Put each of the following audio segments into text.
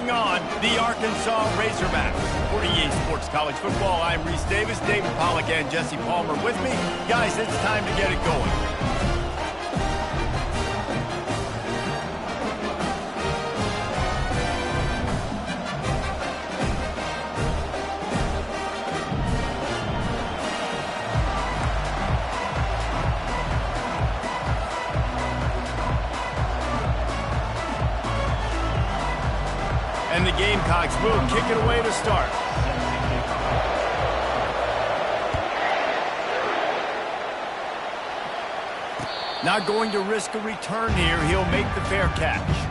taking on the Arkansas Razorbacks. For EA Sports College Football, I'm Reese Davis, David Pollack, and Jesse Palmer with me. Guys, it's time to get it going. And the Gamecocks will kick it away to start. Not going to risk a return here. He'll make the fair catch.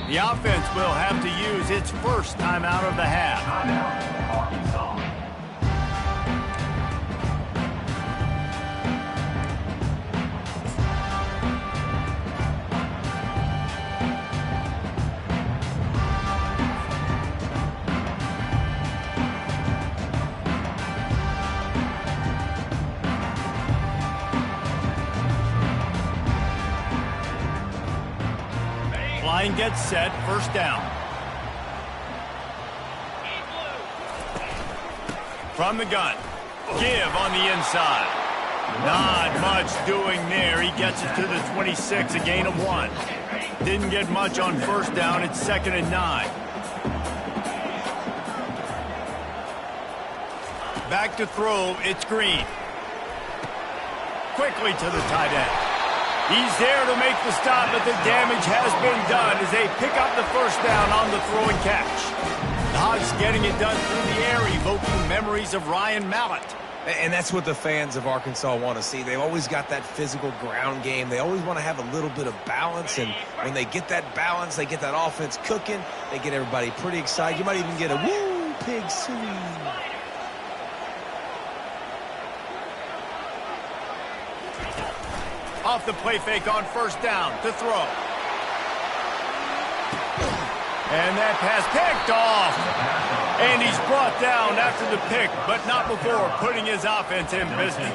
The offense will have to use its first timeout of the half. Line gets set, first down. From the gun, give on the inside. Not much doing there. He gets it to the 26, a gain of 1. Didn't get much on first down. It's 2nd and 9. Back to throw, it's Green. Quickly to the tight end. He's there to make the stop, but the damage has been done as they pick up the first down on the throw and catch. The Hogs getting it done through the air, evoking memories of Ryan Mallett. And that's what the fans of Arkansas want to see. They've always got that physical ground game. They always want to have a little bit of balance, and when they get that balance, they get that offense cooking, they get everybody pretty excited. You might even get a woo, pig suey. Off the play fake on first down to throw. And that pass picked off. And he's brought down after the pick, but not before putting his offense in business.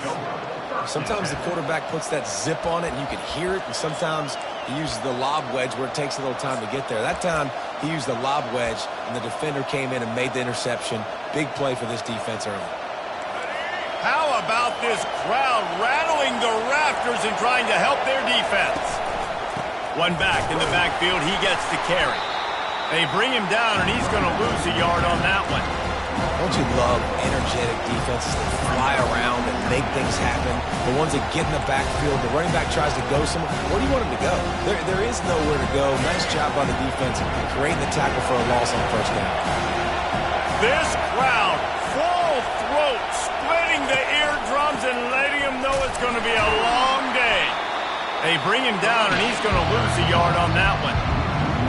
Sometimes the quarterback puts that zip on it and you can hear it, and sometimes he uses the lob wedge where it takes a little time to get there. That time he used the lob wedge and the defender came in and made the interception. Big play for this defense early. How about this crowd rattling the rafters and trying to help their defense? One back in the backfield, he gets the carry. They bring him down, and he's going to lose a yard on that one. Don't you love energetic defenses that fly around and make things happen? The ones that get in the backfield, the running back tries to go somewhere. Where do you want him to go? There is nowhere to go. Nice job by the defense, creating the tackle for a loss on first down. This crowd, full throat, splitting the eardrums and letting him know it's going to be a long day. They bring him down, and he's going to lose a yard on that one.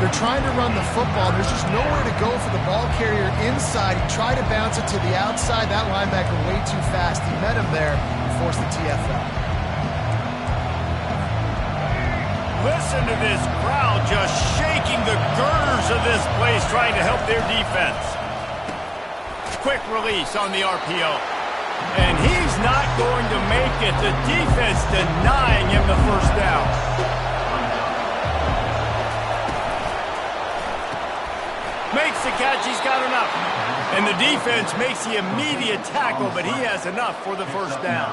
They're trying to run the football. There's just nowhere to go for the ball carrier inside. He tried to bounce it to the outside. That linebacker way too fast. He met him there and forced the TFL. Listen to this crowd just shaking the girders of this place, trying to help their defense. Quick release on the RPO. And he's not going to make it. The defense denying him the first down. Makes the catch. He's got enough. And the defense makes the immediate tackle, but he has enough for the first down.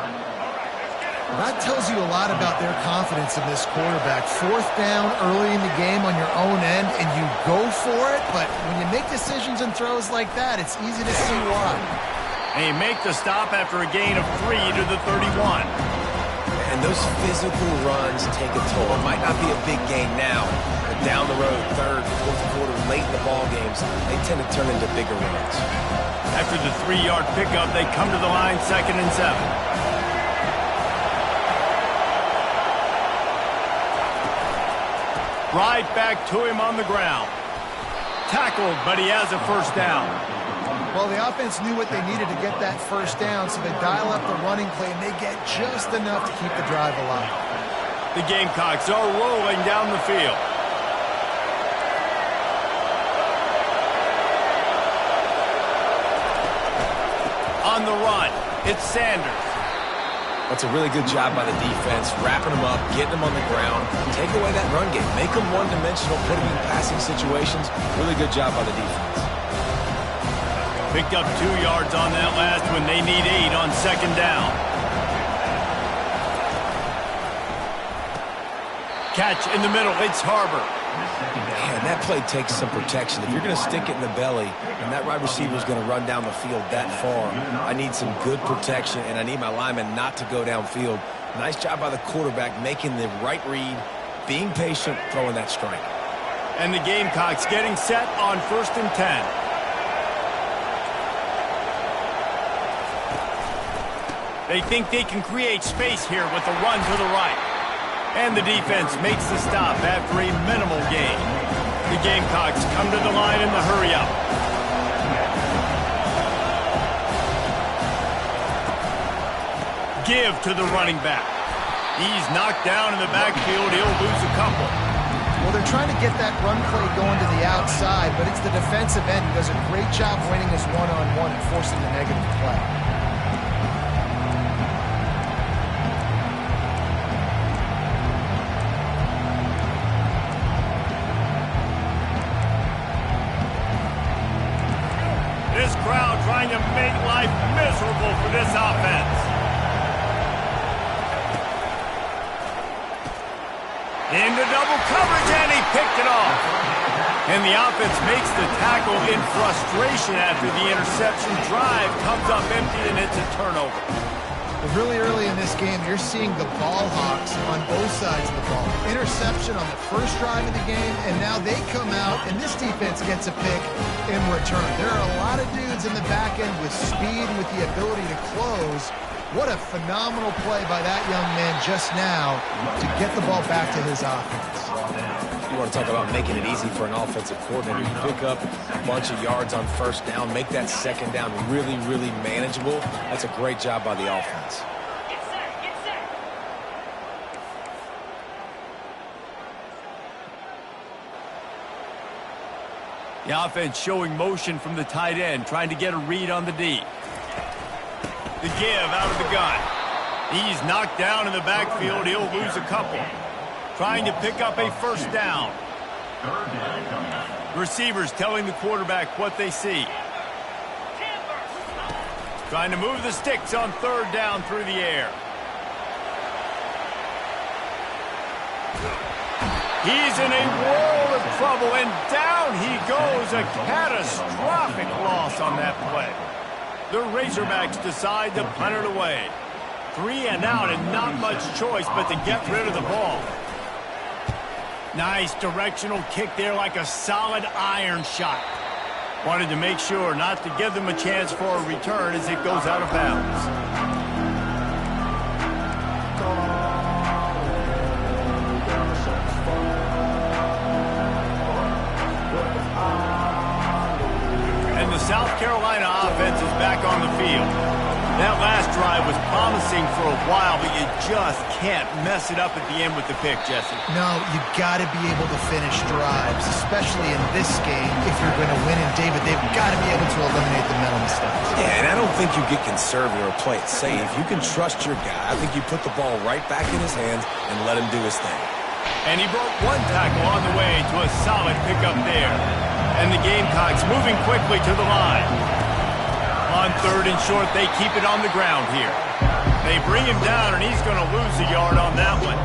That tells you a lot about their confidence in this quarterback. Fourth down early in the game on your own end, and you go for it, but when you make decisions and throws like that, it's easy to see why. And you make the stop after a gain of 3 to the 31. And those physical runs take a toll. It might not be a big gain now, but down the road, third, fourth quarter, late in the ball games, they tend to turn into bigger runs. After the 3-yard pickup, they come to the line, 2nd and 7. Right back to him on the ground. Tackled, but he has a first down. Well, the offense knew what they needed to get that first down, so they dial up the running play, and they get just enough to keep the drive alive. The Gamecocks are rolling down the field. On the run, it's Sanders. That's a really good job by the defense, wrapping them up, getting them on the ground, take away that run game, make them one-dimensional, put them in passing situations. Really good job by the defense. Picked up 2 yards on that last one. They need 8 on 2nd down. Catch in the middle. It's Harbor. Man, that play takes some protection. If you're going to stick it in the belly and that wide receiver is going to run down the field that far, I need some good protection, and I need my lineman not to go downfield. Nice job by the quarterback making the right read, being patient, throwing that strike. And the Gamecocks getting set on 1st and 10. They think they can create space here with the run to the right. And the defense makes the stop after a minimal gain. The Gamecocks come to the line in the hurry-up. Give to the running back. He's knocked down in the backfield. He'll lose a couple. Well, they're trying to get that run play going to the outside, but it's the defensive end who does a great job winning his one-on-one and forcing the negative play. This crowd trying to make life miserable for this offense. Into double coverage, and he picked it off. And the offense makes the tackle in frustration after the interception. Drive comes up empty, and it's a turnover. Really early in this game, you're seeing the ball hawks on both sides of the ball. Interception on the first drive of the game, and now they come out, and this defense gets a pick in return. There are a lot of dudes in the back end with speed and with the ability to close. What a phenomenal play by that young man just now to get the ball back to his offense. You want to talk about making it easy for an offensive coordinator. You pick up a bunch of yards on first down, make that second down really, really manageable. That's a great job by the offense. Get set, get set. The offense showing motion from the tight end, trying to get a read on the D. The give out of the gun. He's knocked down in the backfield. He'll lose a couple. Trying to pick up a first down. Receivers telling the quarterback what they see. Trying to move the sticks on 3rd down through the air. He's in a world of trouble, and down he goes. A catastrophic loss on that play. The Razorbacks decide to punt it away. 3 and out, and not much choice but to get rid of the ball. Nice directional kick there, like a solid iron shot. Wanted to make sure not to give them a chance for a return as it goes out of bounds. And the South Carolina offense is back on the field. That last drive was promising for a while, but you just can't mess it up at the end with the pick, Jesse. No, you got to be able to finish drives, especially in this game. If you're going to win, and David, they've got to be able to eliminate the mental mistakes. Yeah, and I don't think you get conservative or play it safe. You can trust your guy. I think you put the ball right back in his hands and let him do his thing. And he broke one tackle on the way to a solid pickup there. And the Gamecocks moving quickly to the line. On 3rd and short, they keep it on the ground here. They bring him down, and he's going to lose a yard on that one.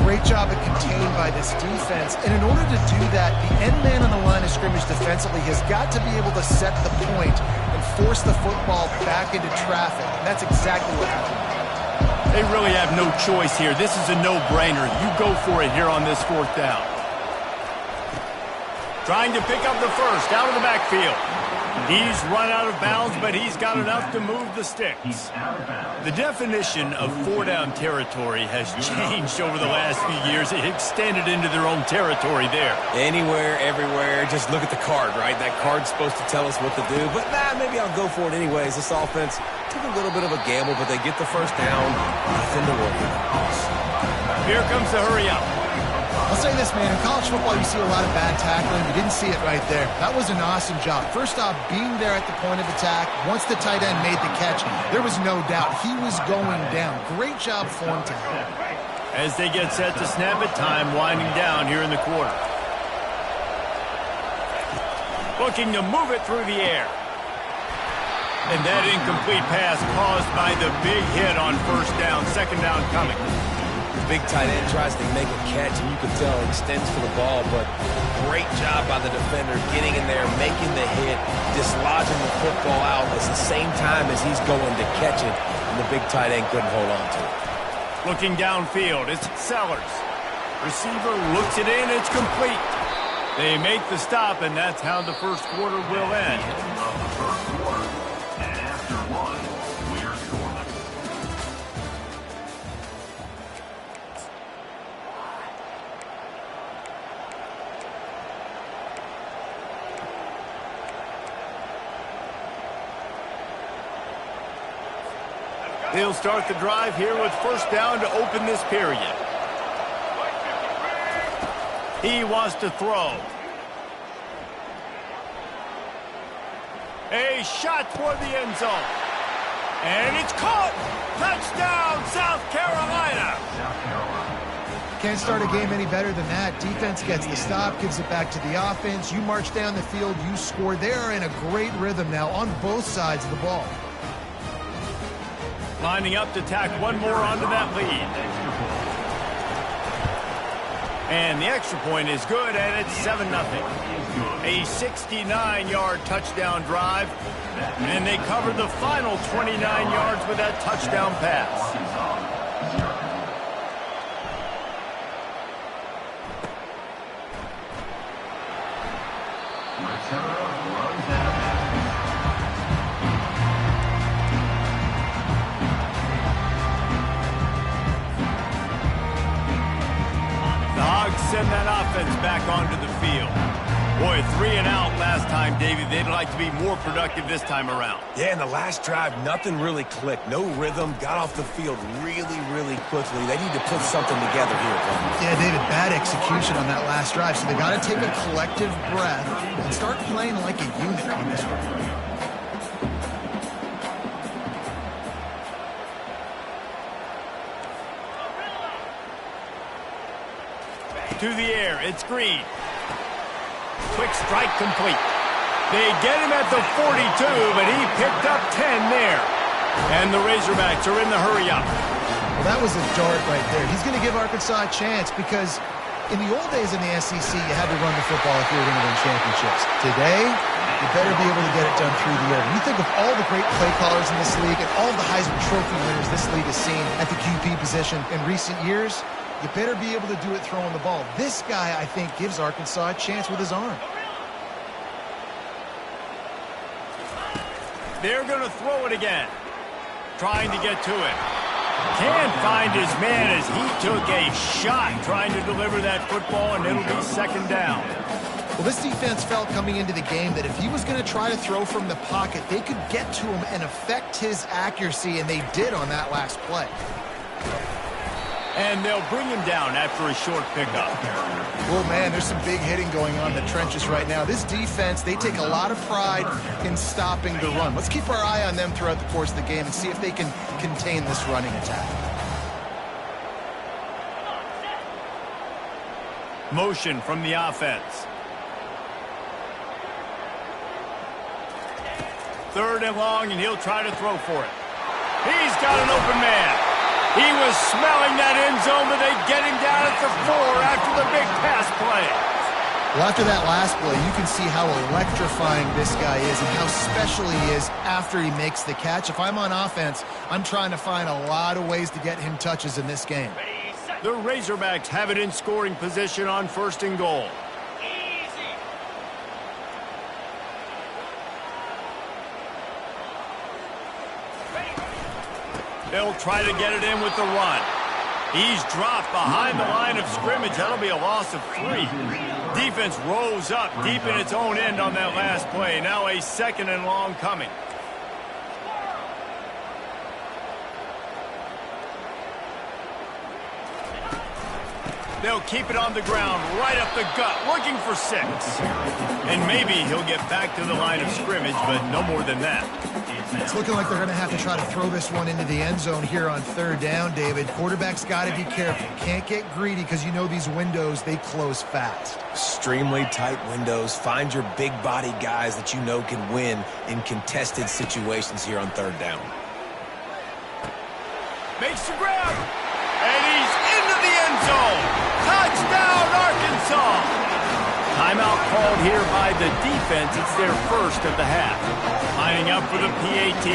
Great job of contained by this defense. And in order to do that, the end man on the line of scrimmage defensively has got to be able to set the point and force the football back into traffic. And that's exactly what happened. They really have no choice here. This is a no-brainer. You go for it here on this 4th down. Trying to pick up the first out of the backfield. He's run out of bounds, but he's got enough to move the sticks. The definition of 4-down territory has changed over the last few years. It extended into their own territory there. Anywhere, everywhere, just look at the card, right? That card's supposed to tell us what to do, but maybe I'll go for it anyways. This offense took a little bit of a gamble, but they get the first down. Nothing to worry about. Here comes the hurry-up. I'll say this, man, in college football you see a lot of bad tackling. You didn't see it right there. That was an awesome job. First off, being there at the point of attack. Once the tight end made the catch, there was no doubt he was going down. Great job for him to help. As they get set to snap it, time winding down here in the quarter. Looking to move it through the air. And that incomplete pass caused by the big hit on 1st down, 2nd down coming. Big tight end tries to make a catch, and you can tell he extends for the ball, but great job by the defender getting in there, making the hit, dislodging the football out at the same time as he's going to catch it, and the big tight end couldn't hold on to it. Looking downfield, it's Sellers. Receiver looks it in, it's complete. They make the stop, and that's how the first quarter will end. They'll start the drive here with 1st down to open this period. He wants to throw. A shot toward the end zone. And it's caught! Touchdown, South Carolina! Can't start a game any better than that. Defense gets the stop, gives it back to the offense. You march down the field, you score. They are in a great rhythm now on both sides of the ball. Lining up to tack one more onto that lead. And the extra point is good, and it's 7-0. A 69-yard touchdown drive, and they cover the final 29 yards with that touchdown pass. Send that offense back onto the field. Boy, 3 and out last time, Davey. They'd like to be more productive this time around. Yeah, in the last drive, nothing really clicked. No rhythm, got off the field really, really quickly. They need to put something together here. Yeah, David, bad execution on that last drive. So they got to take a collective breath and start playing like a unit on this one. To the air, it's Green. Quick strike complete. They get him at the 42, but he picked up 10 there. And the Razorbacks are in the hurry-up. Well, that was a dart right there. He's going to give Arkansas a chance because in the old days in the SEC, you had to run the football if you were going to win championships. Today, you better be able to get it done through the air. When you think of all the great play callers in this league and all the Heisman Trophy winners this league has seen at the QB position in recent years, you better be able to do it throwing the ball. This guy, I think, gives Arkansas a chance with his arm. They're going to throw it again. Trying to get to it. Can't find his man as he took a shot trying to deliver that football, and it'll be 2nd down. Well, this defense felt coming into the game that if he was going to try to throw from the pocket, they could get to him and affect his accuracy, and they did on that last play. And they'll bring him down after a short pickup. Well, man, there's some big hitting going on in the trenches right now. This defense, they take a lot of pride in stopping the run. Let's keep our eye on them throughout the course of the game and see if they can contain this running attack. Motion from the offense. 3rd and long, and he'll try to throw for it. He's got an open man. He was smelling that end zone, but they get him down at the 4 after the big pass play. Well, after that last play, you can see how electrifying this guy is and how special he is after he makes the catch. If I'm on offense, I'm trying to find a lot of ways to get him touches in this game. The Razorbacks have it in scoring position on 1st and goal. They'll try to get it in with the run. He's dropped behind the line of scrimmage. That'll be a loss of 3. Defense rose up deep in its own end on that last play. Now a 2nd and long coming. They'll keep it on the ground, right up the gut, looking for 6. And maybe he'll get back to the line of scrimmage, but no more than that. It's looking like they're going to have to try to throw this one into the end zone here on 3rd down, David. Quarterback's got to be careful. Can't get greedy because you know these windows, they close fast. Extremely tight windows. Find your big body guys that you know can win in contested situations here on 3rd down. Makes the grab. And he's into the end zone. Touchdown, Arkansas. Timeout called here by the defense. It's their 1st of the half. Lining up for the PAT.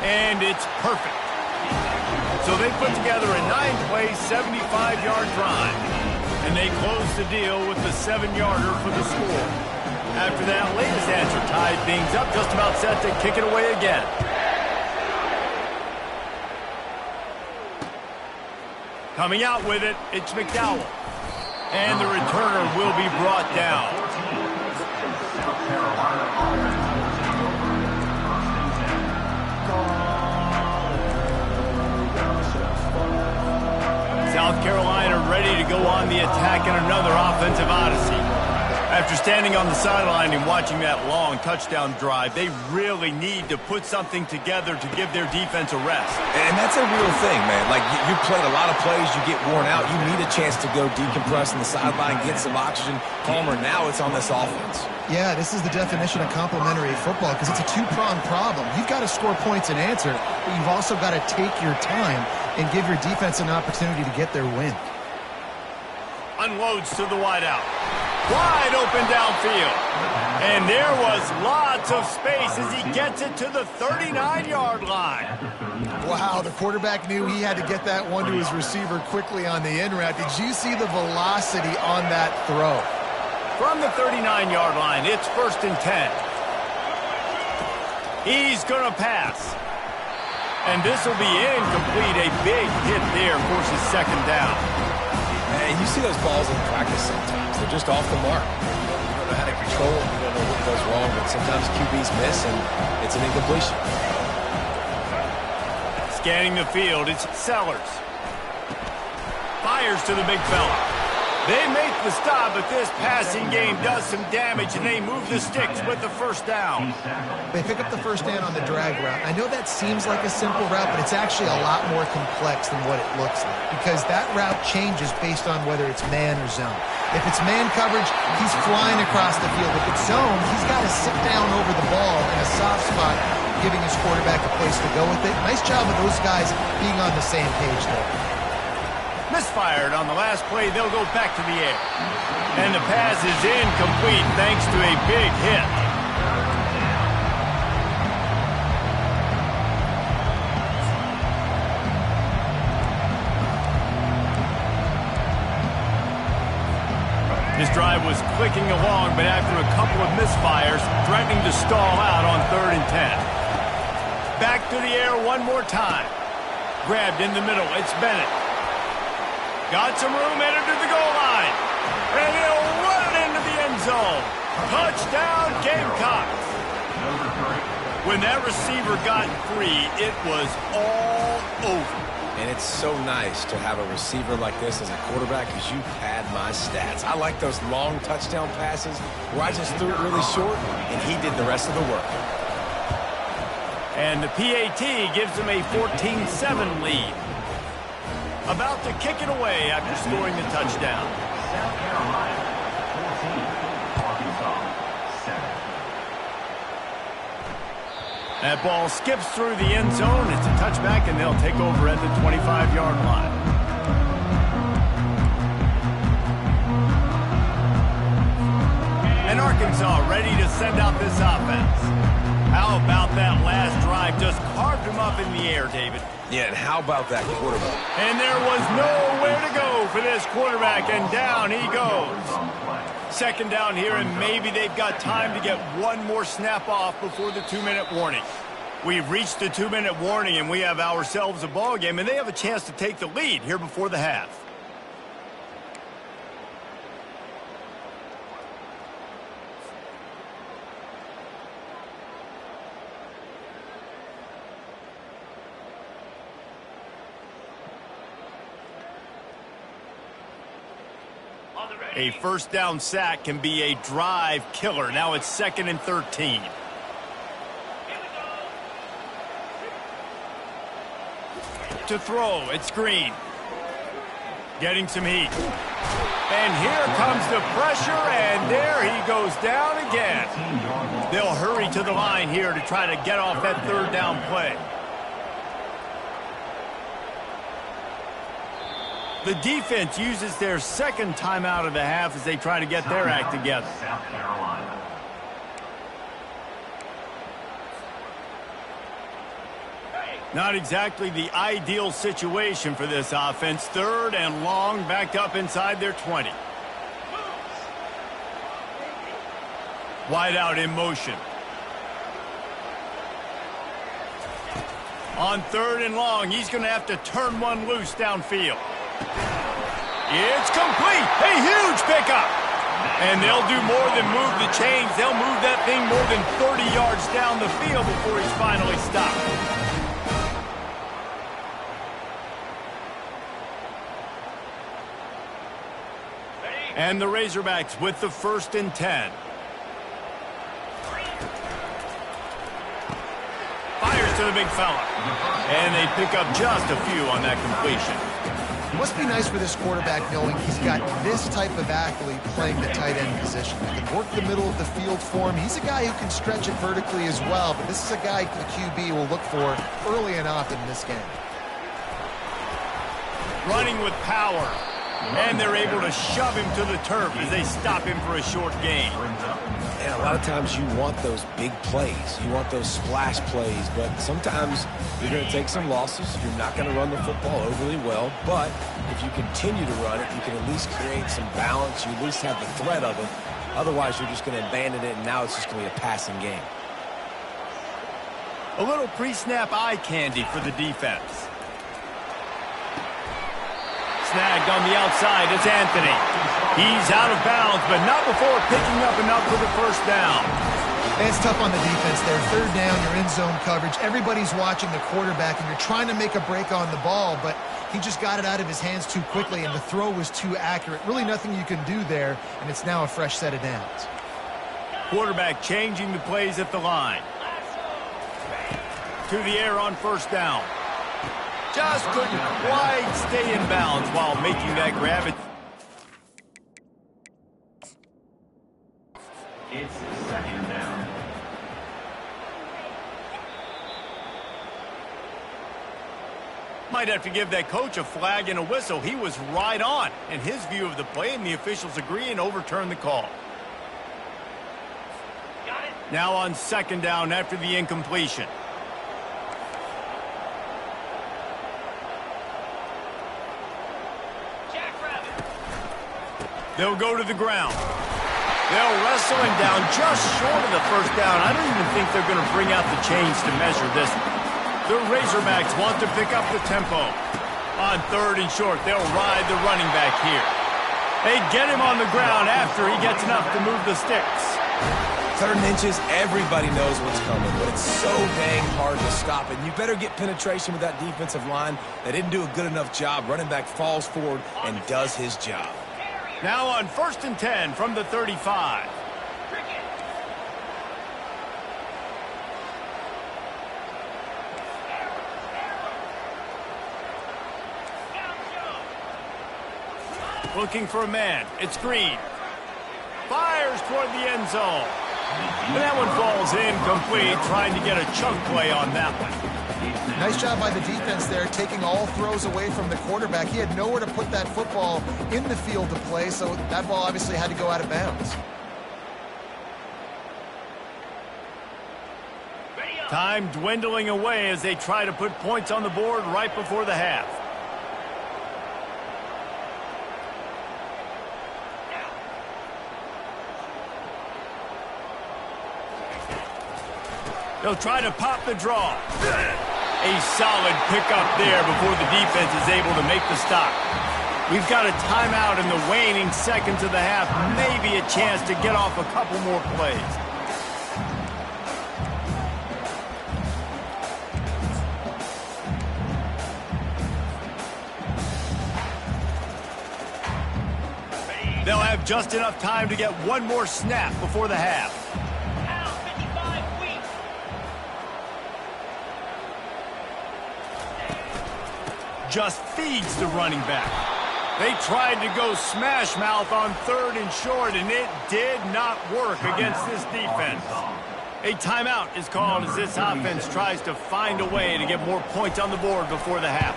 And it's perfect. So they put together a 9-play, 75-yard drive. And they close the deal with the 7-yarder for the score. After that latest answer tied things up, just about set to kick it away again. Coming out with it, it's McDowell. And the returner will be brought down. South Carolina ready to go on the attack in another offensive odyssey. After standing on the sideline and watching that long touchdown drive, they really need to put something together to give their defense a rest. And that's a real thing, man. Like, you played a lot of plays, you get worn out. You need a chance to go decompress on the sideline, get some oxygen. Palmer, now it's on this offense. Yeah, this is the definition of complementary football because it's a 2-pronged problem. You've got to score points and answer, but you've also got to take your time and give your defense an opportunity to get their win. Unloads to the wideout. Wide open downfield. And there was lots of space as he gets it to the 39-yard line. Wow, the quarterback knew he had to get that one to his receiver quickly on the in route. Did you see the velocity on that throw? From the 39-yard line, it's 1st and 10. He's going to pass. And this will be incomplete. A big hit there forces 2nd down. And you see those balls in practice sometimes. They're just off the mark. You don't know how to control them. You don't know what goes wrong. But sometimes QBs miss, and it's an incompletion. Scanning the field, it's Sellers. Fires to the big fella. They make the stop, but this passing game does some damage, and they move the sticks with the 1st down. They pick up the 1st down on the drag route. I know that seems like a simple route, but it's actually a lot more complex than what it looks like because that route changes based on whether it's man or zone. If it's man coverage, he's flying across the field. If it's zone, he's got to sit down over the ball in a soft spot, giving his quarterback a place to go with it. Nice job of those guys being on the same page there. Misfired on the last play. They'll go back to the air. And the pass is incomplete thanks to a big hit. This drive was clicking along, but after a couple of misfires, threatening to stall out on 3rd and 10. Back to the air one more time. Grabbed in the middle. It's Bennett. Got some room, entered to the goal line. And he'll run it into the end zone. Touchdown, Gamecocks. When that receiver got free, it was all over. And it's so nice to have a receiver like this as a quarterback because you pad my stats. I like those long touchdown passes where I just threw it really short, and he did the rest of the work. And the PAT gives them a 14-7 lead. About to kick it away after scoring the touchdown. That ball skips through the end zone. It's a touchback, and they'll take over at the 25-yard line. And Arkansas ready to send out this offense. How about that last drive? Just carved him up in the air, David. Yeah, and how about that quarterback? And there was nowhere to go for this quarterback, and down he goes. Second down here, and maybe they've got time to get one more snap off before the 2-minute warning. We've reached the 2-minute warning, and we have ourselves a ball game, and they have a chance to take the lead here before the half. A first down sack can be a drive killer. Now it's 2nd and 13. To throw, it's Green. Getting some heat. And here comes the pressure, and there he goes down again. They'll hurry to the line here to try to get off that third down play. The defense uses their second timeout of the half as they try to get their act together. South Carolina. Not exactly the ideal situation for this offense. 3rd and long, backed up inside their 20. Wide out in motion. On 3rd and long, he's going to have to turn one loose downfield. It's complete. A huge pickup. And they'll do more than move the chains. They'll move that thing more than 30 yards down the field before he's finally stopped. And the Razorbacks with the 1st and 10. Fires to the big fella. And they pick up just a few on that completion. It must be nice for this quarterback knowing he's got this type of athlete playing the tight end position. He can work the middle of the field for him. He's a guy who can stretch it vertically as well, but this is a guy the QB will look for early and often in this game. Running with power. And they're able to shove him to the turf as they stop him for a short gain. And a lot of times you want those big plays. You want those splash plays, but sometimes you're going to take some losses. You're not going to run the football overly well, but if you continue to run it, you can at least create some balance. You at least have the threat of it. Otherwise, you're just going to abandon it, and now it's just going to be a passing game. A little pre-snap eye candy for the defense. Snagged on the outside, it's Anthony. He's out of bounds, but not before picking up enough for the first down. And it's tough on the defense there. 3rd down, you're in zone coverage. Everybody's watching the quarterback, and you're trying to make a break on the ball, but he just got it out of his hands too quickly, and the throw was too accurate. Really nothing you can do there, and it's now a fresh set of downs. Quarterback changing the plays at the line. To the air on 1st down. Just couldn't quite stay in bounds while making that grab. It's 2nd down. Might have to give that coach a flag and a whistle. He was right on in his view of the play, and the officials agree and overturn the call. Now on 2nd down after the incompletion. They'll go to the ground. They'll wrestle him down just short of the 1st down. I don't even think they're going to bring out the chains to measure this. The Razorbacks want to pick up the tempo. On 3rd and short, they'll ride the running back here. They get him on the ground after he gets enough to move the sticks. 3rd and inches, everybody knows what's coming, but it's so dang hard to stop it. You better get penetration with that defensive line. They didn't do a good enough job. Running back falls forward and does his job. Now on 1st and 10 from the 35. Looking for a man. It's Green. Fires toward the end zone. And that one falls incomplete, trying to get a chunk play on that one. Nice job by the defense there, taking all throws away from the quarterback. He had nowhere to put that football in the field to play, so that ball obviously had to go out of bounds. Time dwindling away as they try to put points on the board right before the half. They'll try to pop the draw. A solid pickup there before the defense is able to make the stop. We've got a timeout in the waning seconds of the half. Maybe a chance to get off a couple more plays. They'll have just enough time to get one more snap before the half. Just feeds the running back. They tried to go smash mouth on 3rd and short, and it did not work against this defense. A timeout is called as this offense tries to find a way to get more points on the board before the half.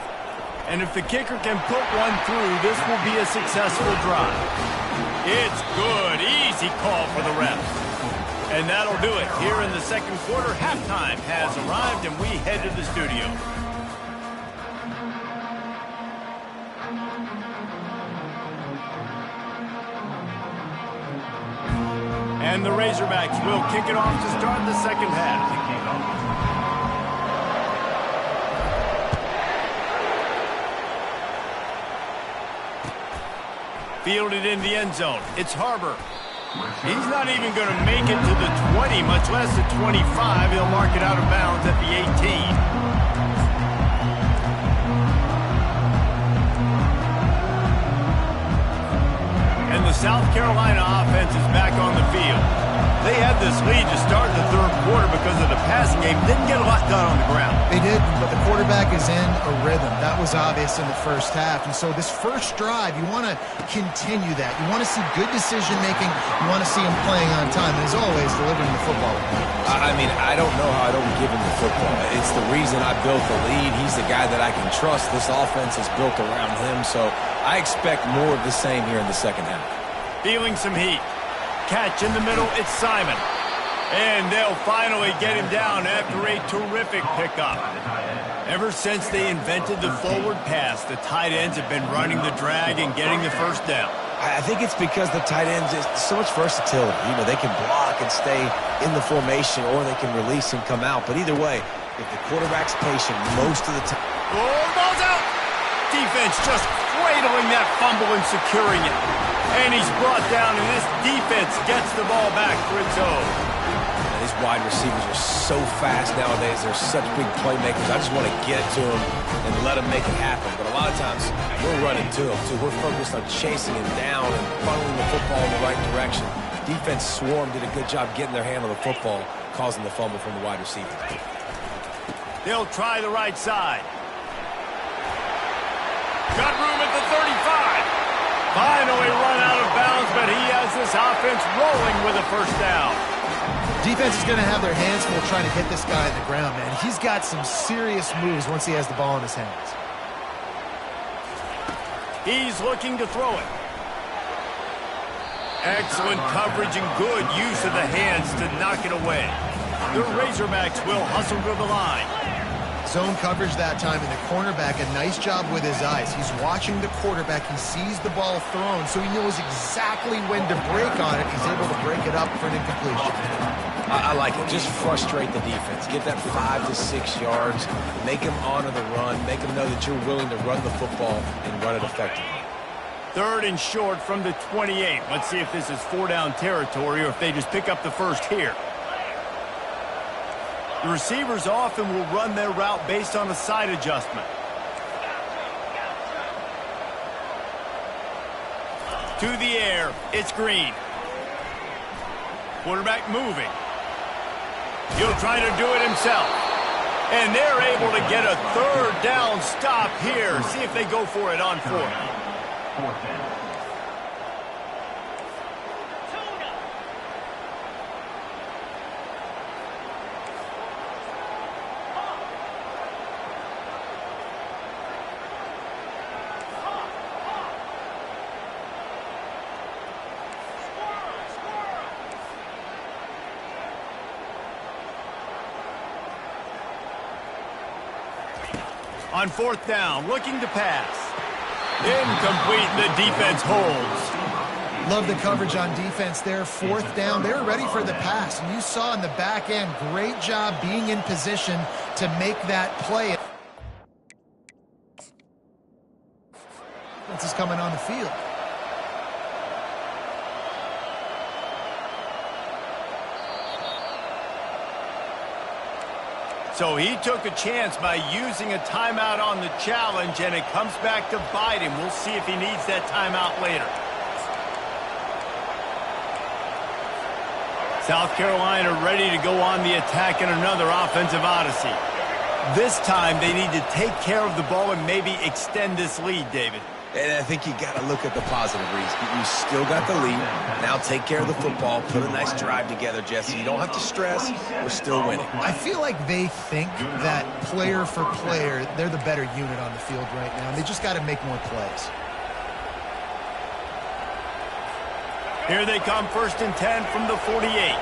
And if the kicker can put one through, this will be a successful drive. It's good. Easy call for the refs. And that'll do it. Here in the second quarter, halftime has arrived, and we head to the studio. And the Razorbacks will kick it off to start the second half. Fielded in the end zone. It's Harbor. He's not even going to make it to the 20, much less the 25. He'll mark it out of bounds at the 18. And the South Carolina offense is back on the field. They had this lead to start the third quarter because of the passing game. Didn't get a lot done on the ground. They did, but the quarterback is in a rhythm. That was obvious in the first half. And so this first drive, you want to continue that. You want to see good decision-making. You want to see him playing on time. And as always, delivering the football. I mean, I don't know how I don't give him the football. It's the reason I built the lead. He's the guy that I can trust. This offense is built around him. So I expect more of the same here in the second half. Feeling some heat. Catch in the middle, it's Simon. And they'll finally get him down after a terrific pickup. Ever since they invented the forward pass, the tight ends have been running the drag and getting the first down. I think it's because the tight ends is so much versatility. You know, they can block and stay in the formation, or they can release and come out. But either way, if the quarterback's patient most of the time. Oh, ball's out! Defense just cradling that fumble and securing it. And he's brought down, and this defense gets the ball back for its own. And these wide receivers are so fast nowadays. They're such big playmakers. I just want to get it to them and let them make it happen. But a lot of times, we're running to them, too. We're focused on chasing him down and funneling the football in the right direction. Defense swarm did a good job getting their hand on the football, causing the fumble from the wide receiver. They'll try the right side. Got room at the 35. Finally run out of bounds, but he has this offense rolling with a first down. Defense is going to have their hands full trying to hit this guy in the ground, man. He's got some serious moves once he has the ball in his hands. He's looking to throw it. Excellent coverage and good use of the hands to knock it away. The Razorbacks will hustle to the line. Zone coverage that time, and the cornerback, a nice job with his eyes. He's watching the quarterback. He sees the ball thrown, so he knows exactly when to break on it. He's able to break it up for an incompletion. I like it. Just frustrate the defense. Get that 5 to 6 yards. Make them honor the run. Make them know that you're willing to run the football and run it effectively. 3rd and short from the 28. Let's see if this is 4-down territory or if they just pick up the first here. The receivers often will run their route based on a side adjustment. To the air, it's Green. Quarterback moving. He'll try to do it himself. And they're able to get a 3rd down stop here. See if they go for it on 4th. On fourth down, looking to pass. Incomplete, the defense holds. Love the coverage on defense there. Fourth down, they were ready for the pass. And you saw in the back end, great job being in position to make that play. This is coming on the field. So he took a chance by using a timeout on the challenge, and it comes back to bite him. We'll see if he needs that timeout later. South Carolina ready to go on the attack in another offensive odyssey. This time they need to take care of the ball and maybe extend this lead, David. And I think you got to look at the positive, Reese. You still got the lead. Now take care of the football. Put a nice drive together, Jesse. You don't have to stress. We're still winning. I feel like they think that player for player, they're the better unit on the field right now. And they just got to make more plays. Here they come, 1st and 10 from the 48.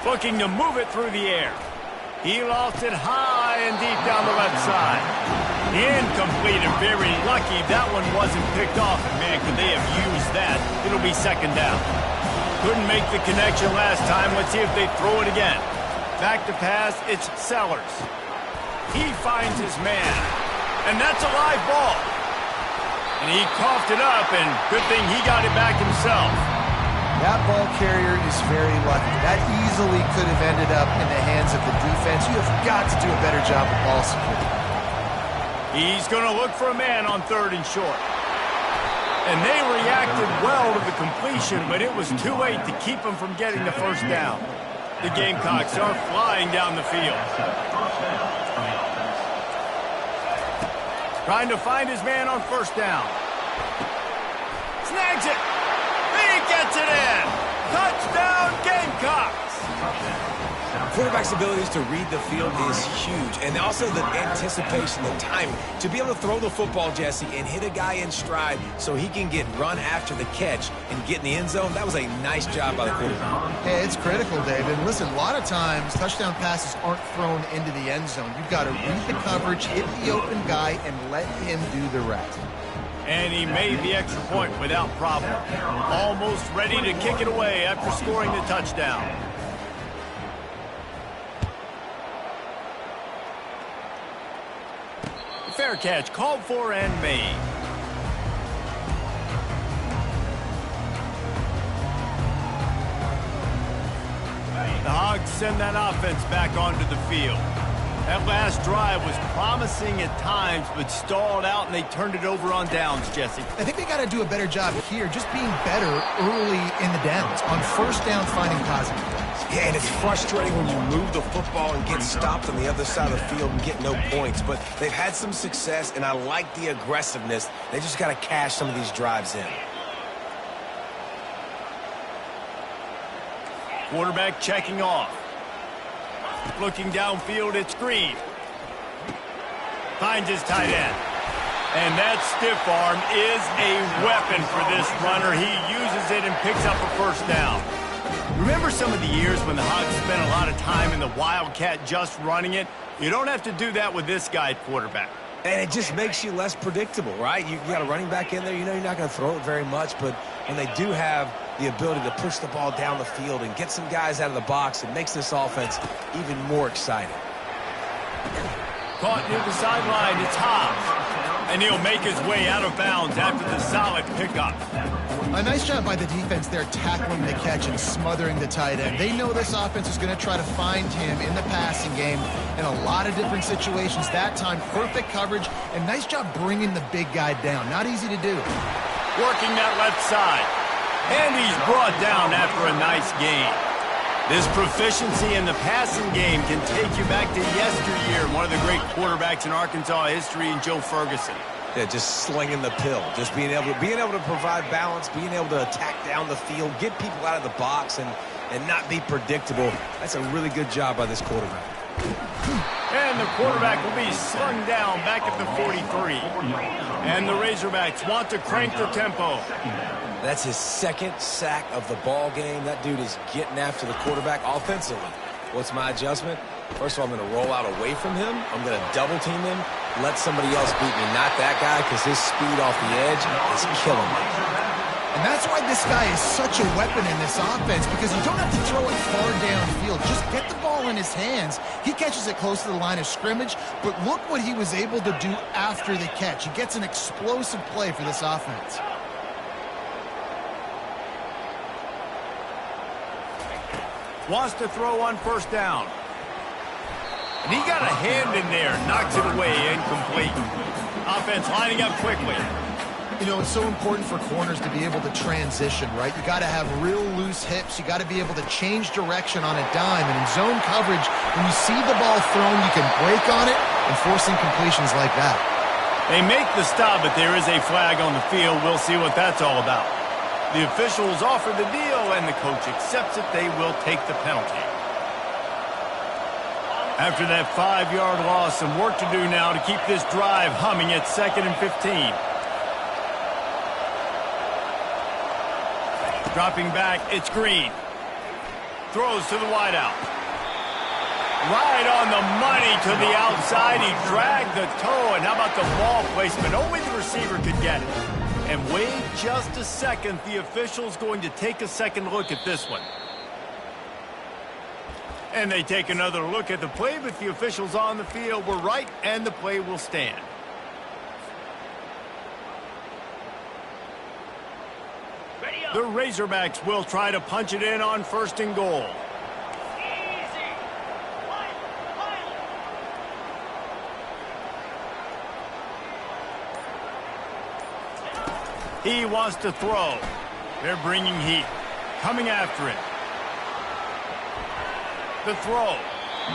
Looking to move it through the air. He lost it high and deep down the left side. Incomplete and very lucky that one wasn't picked off. And man, could they have used that? It'll be 2nd down. Couldn't make the connection last time. Let's see if they throw it again. Back to pass, it's Sellers. He finds his man. And that's a live ball. And he coughed it up, and good thing he got it back himself. That ball carrier is very lucky. That easily could have ended up in the hands of the defense. You have got to do a better job of ball security. He's going to look for a man on 3rd and short. And they reacted well to the completion, but it was too late to keep him from getting the 1st down. The Gamecocks are flying down the field. Trying to find his man on 1st down. Snags it. He gets it in. Touchdown, Gamecocks. Quarterback's abilities to read the field is huge. And also the anticipation, the timing. To be able to throw the football, Jesse, and hit a guy in stride so he can get run after the catch and get in the end zone, that was a nice job by the quarterback. Yeah, it's critical, David. Listen, a lot of times touchdown passes aren't thrown into the end zone. You've got to read the coverage, hit the open guy, and let him do the rest. And he made the extra point without problem. Almost ready to kick it away after scoring the touchdown. Fair catch called for and made. The Hogs send that offense back onto the field. That last drive was promising at times, but stalled out, and they turned it over on downs, Jesse. I think they got to do a better job here, just being better early in the downs. On 1st down, finding positive plays. Yeah, and it's frustrating when you move the football and get stopped on the other side of the field and get no points. But they've had some success, and I like the aggressiveness. They just got to cash some of these drives in. Quarterback checking off. Looking downfield, it's Green. Finds his tight end. And that stiff arm is a weapon for this runner. He uses it and picks up a 1st down. Remember some of the years when the Hogs spent a lot of time in the Wildcat just running it? You don't have to do that with this guy at quarterback. And it just makes you less predictable, right? You got a running back in there. You know you're not going to throw it very much, but when they do have the ability to push the ball down the field and get some guys out of the box, it makes this offense even more exciting. Caught near the sideline, it's Hobbs. And he'll make his way out of bounds after the solid pickup. A nice job by the defense there tackling the catch and smothering the tight end. They know this offense is going to try to find him in the passing game in a lot of different situations. That time, perfect coverage, and nice job bringing the big guy down. Not easy to do. Working that left side. And he's brought down after a nice gain. This proficiency in the passing game can take you back to yesteryear, one of the great quarterbacks in Arkansas history, in Joe Ferguson. Yeah, just slinging the pill, just being able to provide balance, being able to attack down the field, get people out of the box, and not be predictable. That's a really good job by this quarterback. And the quarterback will be slung down back at the 43. And the Razorbacks want to crank the tempo. That's his second sack of the ball game. That dude is getting after the quarterback offensively. What's my adjustment? First of all, I'm going to roll out away from him. I'm going to double team him. Let somebody else beat me, not that guy, because his speed off the edge is killing me. And that's why this guy is such a weapon in this offense, because you don't have to throw it far downfield. Just get the ball in his hands. He catches it close to the line of scrimmage, but look what he was able to do after the catch. He gets an explosive play for this offense. Wants to throw on first down. And he got a hand in there, knocks it away, incomplete. Offense lining up quickly. You know, it's so important for corners to be able to transition, right? You got to have real loose hips. You got to be able to change direction on a dime. And in zone coverage, when you see the ball thrown, you can break on it and force incompletions like that. They make the stop, but there is a flag on the field. We'll see what that's all about. The officials offer the deal, and the coach accepts it. They will take the penalty. After that 5-yard loss, some work to do now to keep this drive humming at 2nd and 15. Dropping back, it's Green. Throws to the wideout. Right on the money to the outside. He dragged the toe, and how about the ball placement? Only the receiver could get it. And wait just a second. The official's going to take a second look at this one. And they take another look at the play, but the officials on the field were right, and the play will stand. The Razorbacks will try to punch it in on 1st and goal. He wants to throw. They're bringing heat. Coming after it. The throw.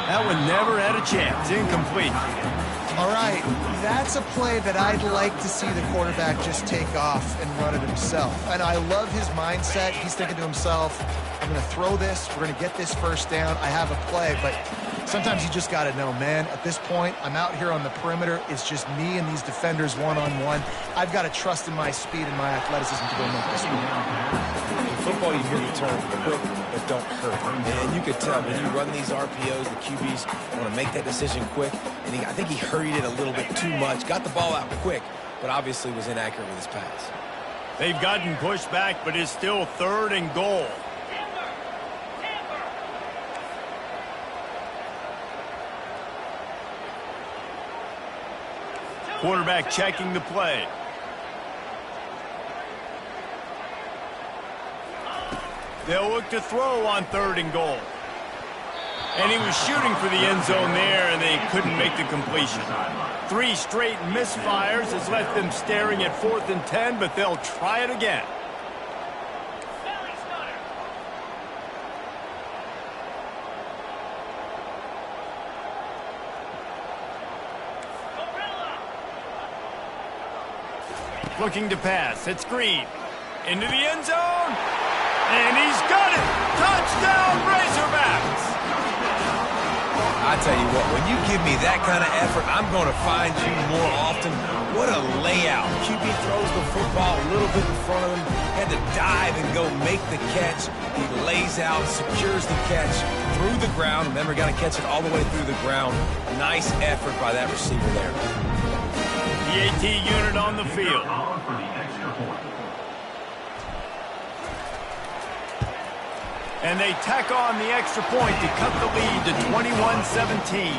That one never had a chance. Incomplete. All right, that's a play that I'd like to see the quarterback just take off and run it himself. And I love his mindset. He's thinking to himself, I'm going to throw this. We're going to get this first down. I have a play, but sometimes you just got to know, man, at this point, I'm out here on the perimeter. It's just me and these defenders one-on-one. I've got to trust in my speed and my athleticism to go make this one. In football, you hear the term quick, but don't hurt. And you could tell when you run these RPOs, the QBs want to make that decision quick. And I think he hurried it a little bit too much. Got the ball out quick, but obviously was inaccurate with his pass. They've gotten pushed back, but it's still 3rd and goal. Quarterback checking the play. They'll look to throw on 3rd and goal. And he was shooting for the end zone there, and they couldn't make the completion. 3 straight misfires has left them staring at 4th and 10, but they'll try it again. Looking to pass. It's Green. Into the end zone. And he's got it. Touchdown, Razorbacks. I tell you what, when you give me that kind of effort, I'm going to find you more often. What a layout. QB throws the football a little bit in front of him. Had to dive and go make the catch. He lays out, secures the catch through the ground. Remember, got to catch it all the way through the ground. Nice effort by that receiver there. The AT unit on the field. And they tack on the extra point to cut the lead to 21-17.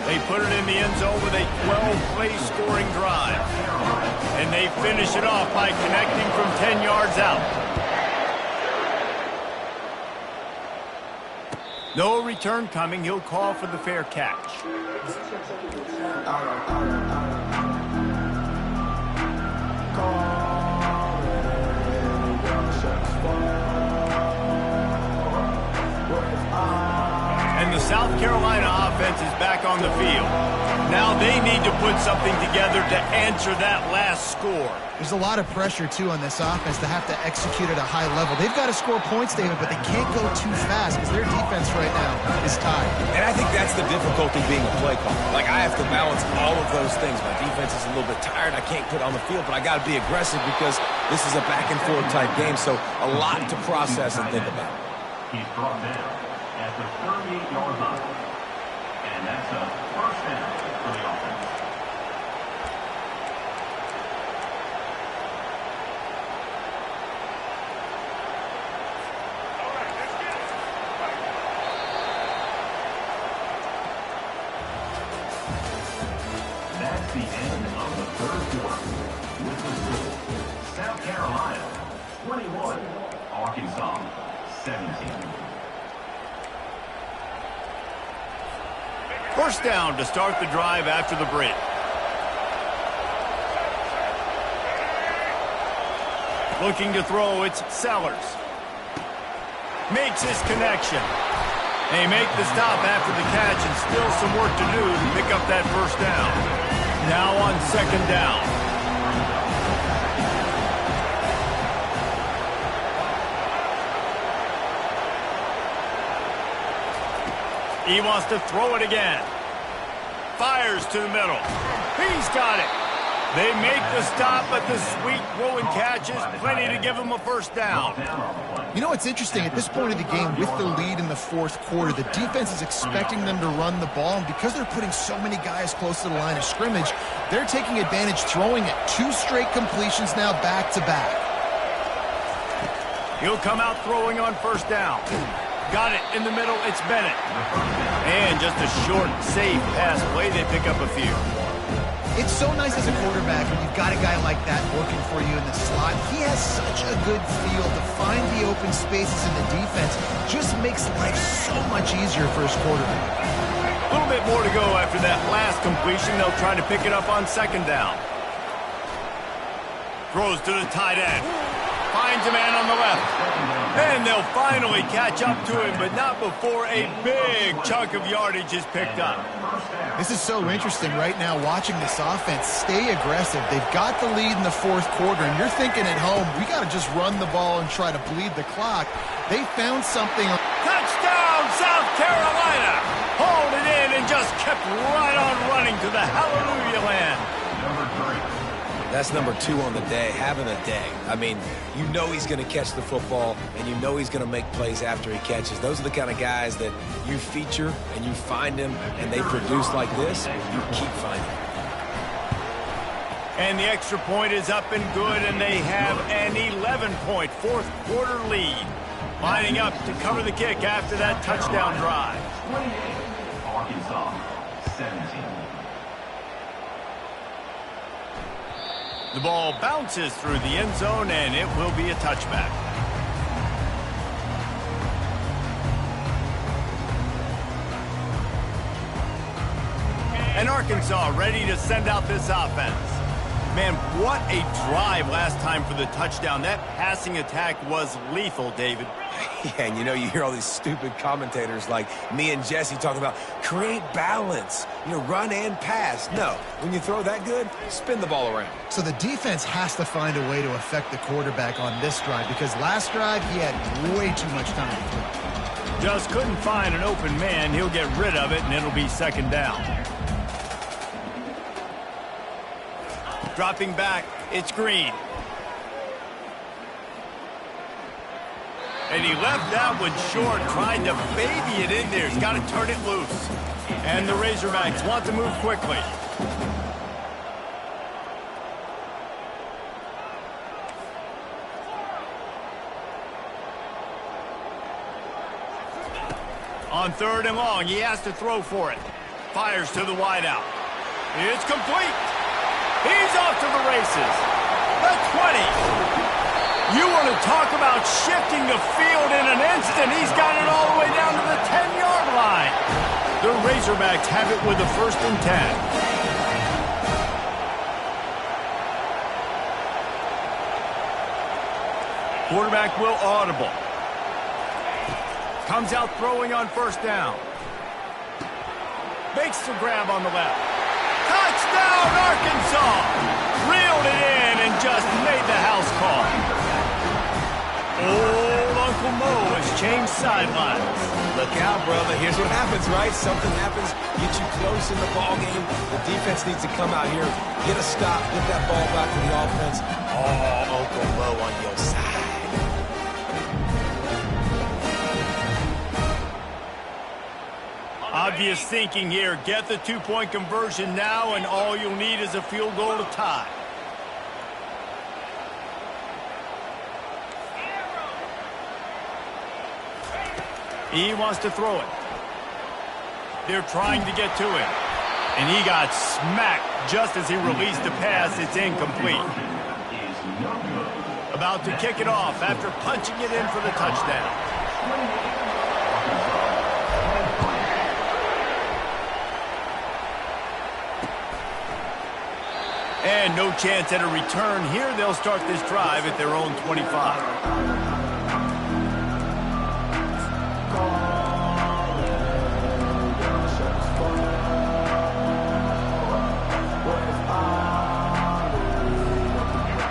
They put it in the end zone with a 12-play scoring drive. And they finish it off by connecting from 10 yards out. No return coming. He'll call for the fair catch. And the South Carolina offense is back on the field. Now they need to put something together to answer that last score. There's a lot of pressure, too, on this offense to have to execute at a high level. They've got to score points, David, but they can't go too fast because their defense right now is tied. And I think that's the difficulty being a play caller. Like, I have to balance all of those things. My defense is a little bit tired. I can't put on the field, but I got to be aggressive because this is a back-and-forth type game, so a lot to process and think about. He's brought down at the 38-yard line. And that's a first down for the offense. That's the end of the third quarter. With the score, South Carolina 21, Arkansas 17. First down to start the drive after the break. Looking to throw, it's Sellers. Makes his connection. They make the stop after the catch and still some work to do to pick up that first down. Now on second down. He wants to throw it again. Fires to the middle. He's got it. They make the stop, but the sweet throw and catch is plenty to give him a first down. You know what's interesting? At this point of the game, with the lead in the fourth quarter, the defense is expecting them to run the ball, and because they're putting so many guys close to the line of scrimmage, they're taking advantage, throwing it. 2 straight completions now back-to-back. He'll come out throwing on first down. Got it in the middle, it's Bennett. And just a short, safe pass play, they pick up a few. It's so nice as a quarterback when you've got a guy like that working for you in the slot. He has such a good feel to find the open spaces in the defense. Just makes life so much easier for his quarterback. A little bit more to go after that last completion. They'll try to pick it up on second down. Throws to the tight end. Finds a man on the left. And they'll finally catch up to him, but not before a big chunk of yardage is picked up. This is so interesting right now watching this offense stay aggressive. They've got the lead in the fourth quarter, and you're thinking at home, we got to just run the ball and try to bleed the clock. They found something. Touchdown, South Carolina! Hauled it in and just kept right on running to the hallelujah land. That's number 2 on the day, having a day. I mean, you know he's going to catch the football, and you know he's going to make plays after he catches. Those are the kind of guys that you feature, and you find them, and they produce like this, you keep finding them. And the extra point is up and good, and they have an 11-point fourth quarter lead. Lining up to cover the kick after that touchdown drive. 28, Arkansas 17. The ball bounces through the end zone, and it will be a touchback. And Arkansas ready to send out this offense. Man, what a drive last time for the touchdown. That passing attack was lethal, David. Yeah, and you know, you hear all these stupid commentators like me and Jesse talking about create balance, you know, run and pass. No, when you throw that good, spin the ball around. So the defense has to find a way to affect the quarterback on this drive because last drive he had way too much time to throw. Just couldn't find an open man. He'll get rid of it, and it'll be second down. Dropping back, it's Green. And he left that one short, trying to baby it in there. He's got to turn it loose. And the Razorbacks want to move quickly. On third and long, he has to throw for it. Fires to the wideout. It's complete. He's off to the races. The 20. You want to talk about shifting the field in an instant. He's got it all the way down to the 10-yard line. The Razorbacks have it with a 1st and 10. Quarterback will audible. Comes out throwing on first down. Makes the grab on the left. Touchdown, Arkansas! Reeled it in and just made the house call. Old Uncle Mo has changed sidelines. Look out, brother. Here's what happens, right? Something happens, get you close in the ball game. The defense needs to come out here, get a stop, get that ball back to the offense. Oh, Uncle Mo on your side. Obvious thinking here. Get the two-point conversion now, and all you'll need is a field goal to tie. He wants to throw it. They're trying to get to him. And he got smacked just as he released the pass. It's incomplete. About to kick it off after punching it in for the touchdown. And no chance at a return here. They'll start this drive at their own 25.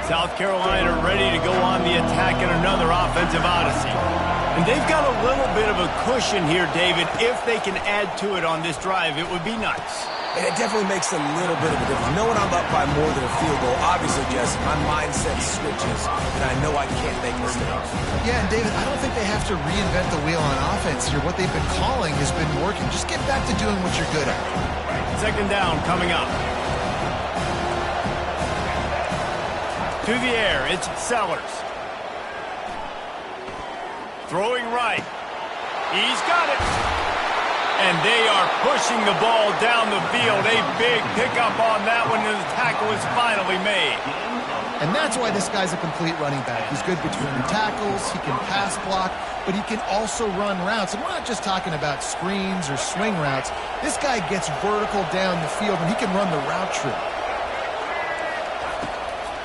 South Carolina ready to go on the attack in another offensive odyssey. And they've got a little bit of a cushion here, David. If they can add to it on this drive, it would be nice. And it definitely makes a little bit of a difference. Knowing I'm up by more than a field goal, obviously, Jesse, my mindset switches, and I know I can't make mistakes. Yeah, and David, I don't think they have to reinvent the wheel on offense here. What they've been calling has been working. Just get back to doing what you're good at. Second down coming up. To the air, it's Sellers. Throwing right. He's got it. And they are pushing the ball down the field. A big pickup on that one, and the tackle is finally made. And that's why this guy's a complete running back. He's good between the tackles, he can pass block, but he can also run routes. And we're not just talking about screens or swing routes. This guy gets vertical down the field, and he can run the route tree.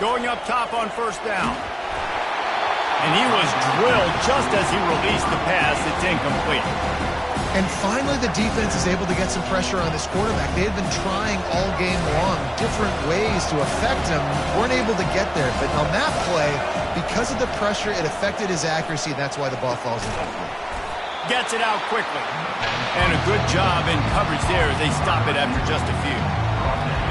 Going up top on first down. And he was drilled just as he released the pass. It's incomplete. And finally, the defense is able to get some pressure on this quarterback. They had been trying all game long different ways to affect him. Weren't able to get there. But on that play, because of the pressure, it affected his accuracy, and that's why the ball falls incomplete. Gets it out quickly. And a good job in coverage there as they stop it after just a few.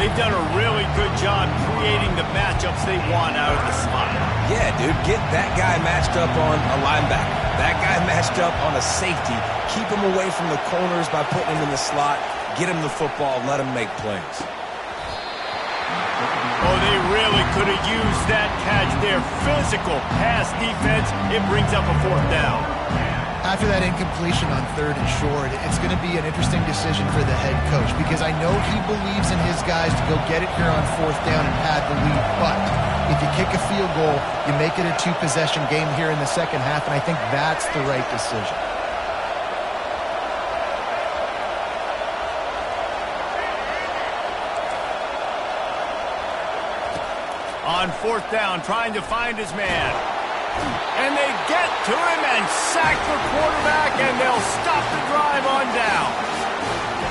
They've done a really good job creating the matchups they want out of the slot. Yeah, dude, get that guy matched up on a linebacker. That guy matched up on a safety. Keep him away from the corners by putting him in the slot. Get him the football. Let him make plays. Oh, they really could have used that catch there. Physical pass defense. It brings up a fourth down. After that incompletion on third and short, it's going to be an interesting decision for the head coach because I know he believes in his guys to go get it here on fourth down and pad the lead. But if you kick a field goal, you make it a two-possession game here in the second half, and I think that's the right decision. On fourth down, trying to find his man. And they get to him and sack the quarterback, and they'll stop the drive on down.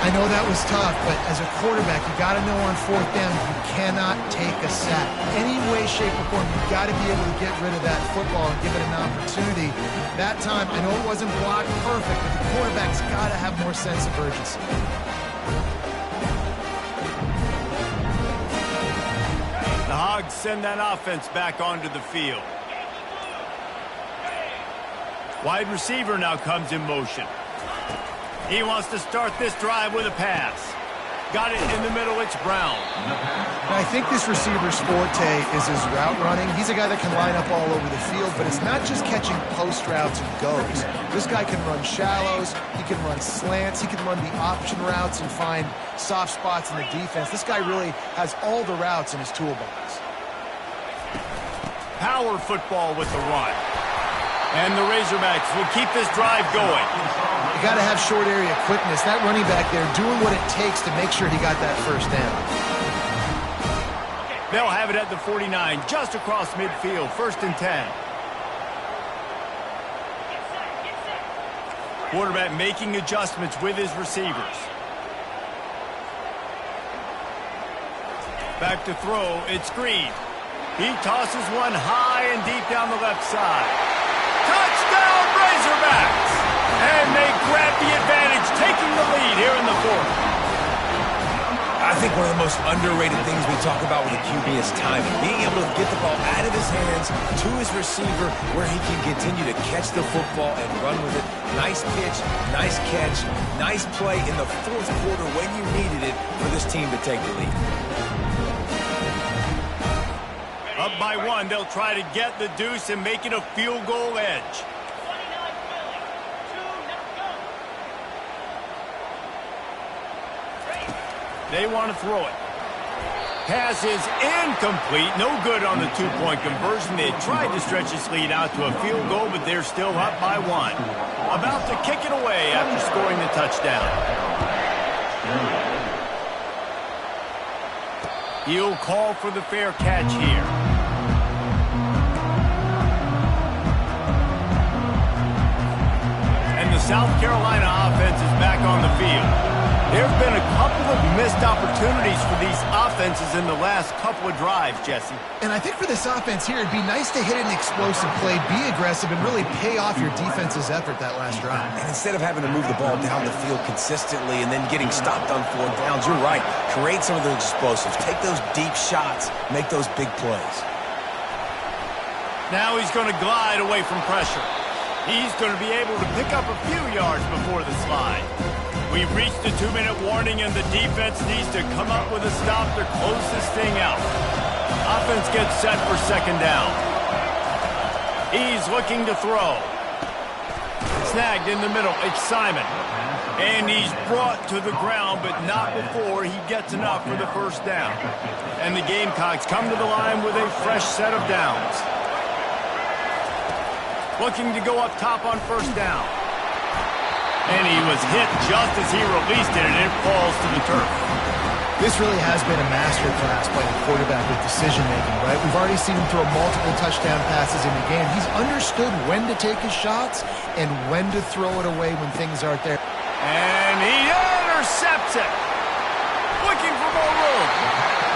I know that was tough, but as a quarterback, you got to know on fourth down you cannot take a sack. Any way, shape, or form, you got to be able to get rid of that football and give it an opportunity. That time, I know it wasn't blocked perfect, but the quarterback's got to have more sense of urgency. The Hogs send that offense back onto the field. Wide receiver now comes in motion. He wants to start this drive with a pass. Got it in the middle, it's Brown. And I think this receiver's forte is his route running. He's a guy that can line up all over the field, but it's not just catching post routes and goes. This guy can run shallows, he can run slants, he can run the option routes and find soft spots in the defense. This guy really has all the routes in his toolbox. Power football with the run. And the Razorbacks will keep this drive going. You got to have short area quickness. That running back there doing what it takes to make sure he got that first down. They'll have it at the 49, just across midfield, 1st and 10. Quarterback making adjustments with his receivers. Back to throw, it's Green. He tosses one high and deep down the left side. Touchdown, Razorbacks! And they grab the advantage, taking the lead here in the fourth. I think one of the most underrated things we talk about with a QB is timing. Being able to get the ball out of his hands to his receiver where he can continue to catch the football and run with it. Nice pitch, nice catch, nice play in the fourth quarter when you needed it for this team to take the lead. Up by one, they'll try to get the deuce and make it a field goal edge. They want to throw it. Pass is incomplete. No good on the two-point conversion. They tried to stretch this lead out to a field goal, but they're still up by one. About to kick it away after scoring the touchdown. He'll call for the fair catch here. And the South Carolina offense is back on the field. There have been a couple of missed opportunities for these offenses in the last couple of drives, Jesse. And I think for this offense here, it'd be nice to hit an explosive play, be aggressive, and really pay off your defense's effort that last drive. And instead of having to move the ball down the field consistently and then getting stopped on fourth downs, you're right. Create some of those explosives. Take those deep shots. Make those big plays. Now he's going to glide away from pressure. He's going to be able to pick up a few yards before the slide. We've reached the 2-minute warning, and the defense needs to come up with a stop to close this thing out. Offense gets set for second down. He's looking to throw. Snagged in the middle. It's Simon. And he's brought to the ground, but not before he gets enough for the first down. And the Gamecocks come to the line with a fresh set of downs. Looking to go up top on first down. And he was hit just as he released it, and it falls to the turf. This really has been a masterclass by the quarterback with decision-making, right? We've already seen him throw multiple touchdown passes in the game. He's understood when to take his shots and when to throw it away when things aren't there. And he intercepts it. Looking for more room.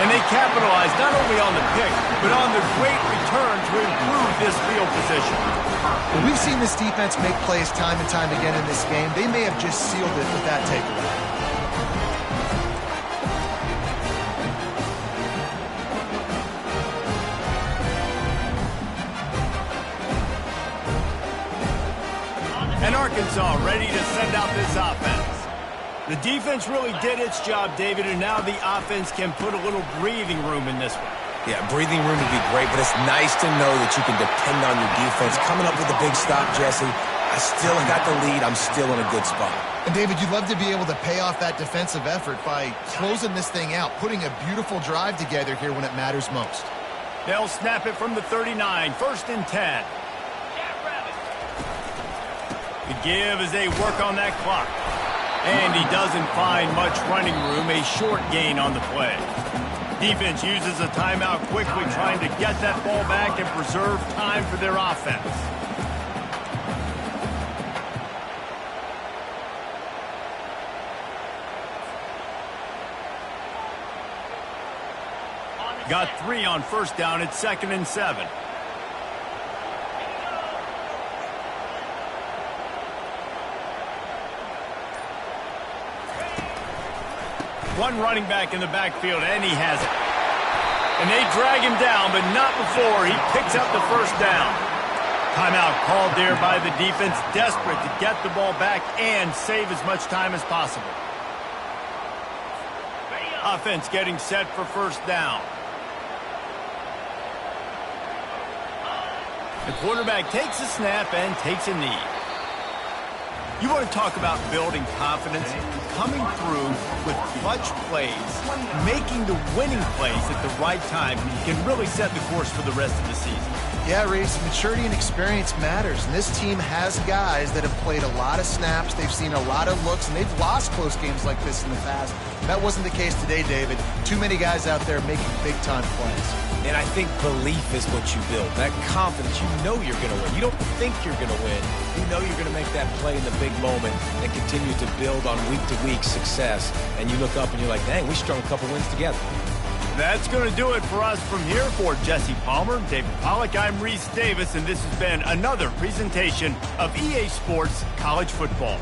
And they capitalize not only on the pick, but on the great return to improve this field position. Well, we've seen this defense make plays time and time again in this game. They may have just sealed it with that takeaway. And Arkansas ready to send out this offense. The defense really did its job, David, and now the offense can put a little breathing room in this one. Yeah, breathing room would be great, but it's nice to know that you can depend on your defense. Coming up with a big stop, Jesse. I still got the lead. I'm still in a good spot. And, David, you'd love to be able to pay off that defensive effort by closing this thing out, putting a beautiful drive together here when it matters most. They'll snap it from the 39, 1st and 10. The give as they work on that clock. And he doesn't find much running room, a short gain on the play. Defense uses a timeout quickly, trying to get that ball back and preserve time for their offense. Got 3 on first down. It's 2nd and 7. One running back in the backfield, and he has it. And they drag him down, but not before he picks up the first down. Timeout called there by the defense, desperate to get the ball back and save as much time as possible. Offense getting set for first down. The quarterback takes a snap and takes a knee. You want to talk about building confidence? Coming through with clutch plays, making the winning plays at the right time can really set the course for the rest of the season. Yeah, Reese, maturity and experience matters, and this team has guys that have played a lot of snaps, they've seen a lot of looks, and they've lost close games like this in the past. That wasn't the case today, David. Too many guys out there making big-time plays. And I think belief is what you build. That confidence, you know you're going to win. You don't think you're going to win. You know you're going to make that play in the big moment and continue to build on week-to-week success. And you look up and you're like, dang, we strung a couple wins together. That's going to do it for us from here. For Jesse Palmer, David Pollack, I'm Reese Davis, and this has been another presentation of EA Sports College Football.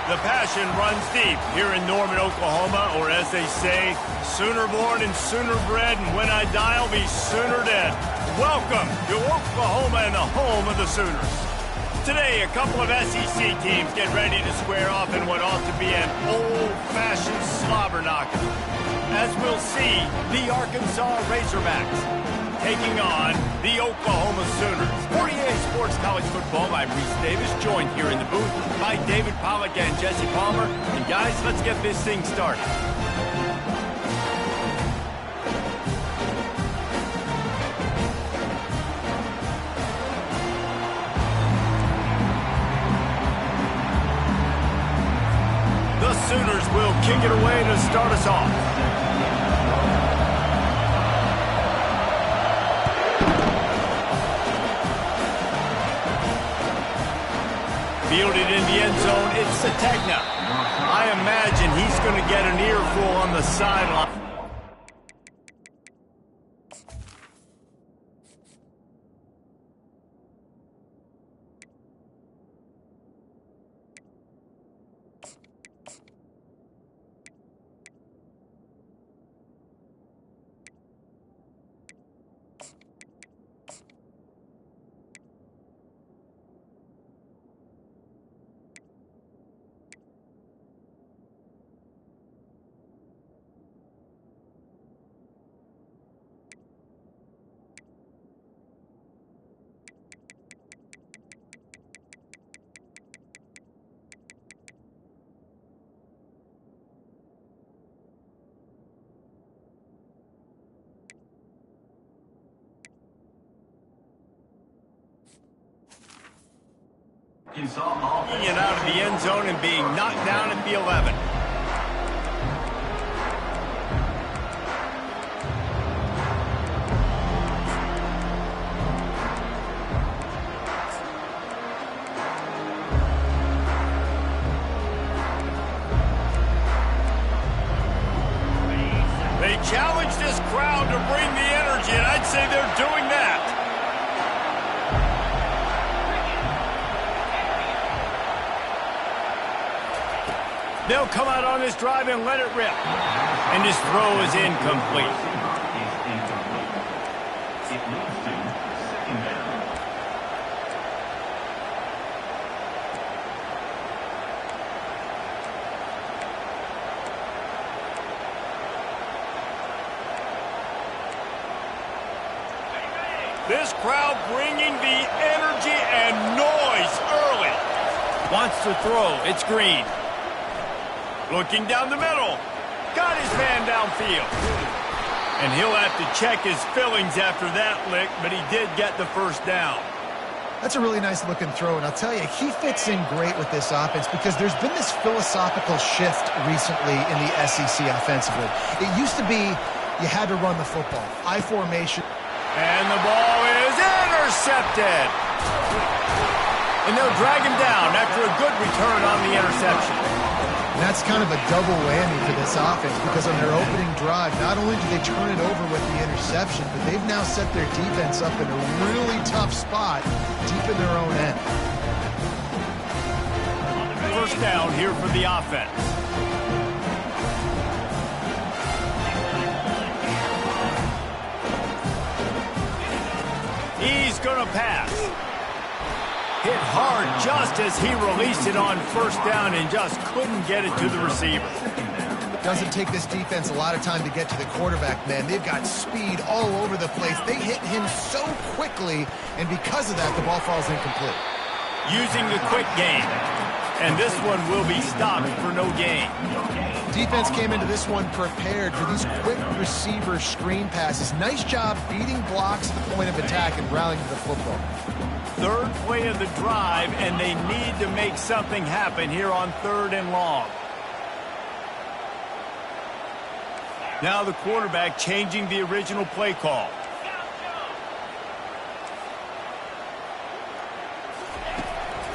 The passion runs deep here in Norman, Oklahoma, or as they say, sooner born and sooner bred, and when I die, I'll be sooner dead. Welcome to Oklahoma and the home of the Sooners. Today, a couple of SEC teams get ready to square off in what ought to be an old-fashioned slobber knocker. As we'll see, the Arkansas Razorbacks taking on the Oklahoma Sooners. For EA Sports College Football, I'm Reese Davis, joined here in the booth by David Pollack and Jesse Palmer. And guys, let's get this thing started. The Sooners will kick it away to start us off. Fielded in the end zone, it's Sategna. I imagine he's going to get an earful on the sideline. Ncaa Getting it out of the end zone and being knocked down at the 11. They challenge this crowd to bring the energy, and I'd say they're doing that. They'll come out on this drive and let it rip. And his throw is incomplete. is incomplete. It leads to second down. This crowd bringing the energy and noise early. Wants to throw. It's Green. Looking down the middle. Got his man downfield. And he'll have to check his fillings after that lick, but he did get the first down. That's a really nice looking throw, and I'll tell you, he fits in great with this offense because there's been this philosophical shift recently in the SEC offensively. It used to be you had to run the football. I formation. And the ball is intercepted. And they'll drag him down after a good return on the interception. And that's kind of a double whammy for this offense because on their opening drive, not only do they turn it over with the interception, but they've now set their defense up in a really tough spot deep in their own end. First down here for the offense. He's going to pass. Hit hard just as he released it on first down and just couldn't get it to the receiver. Doesn't take this defense a lot of time to get to the quarterback, man. They've got speed all over the place. They hit him so quickly, and because of that, the ball falls incomplete. Using the quick game. And this one will be stopped for no gain. Defense came into this one prepared for these quick receiver screen passes. Nice job beating blocks at the point of attack and rallying to the football. Third play of the drive, and they need to make something happen here on 3rd and long. Now the quarterback changing the original play call.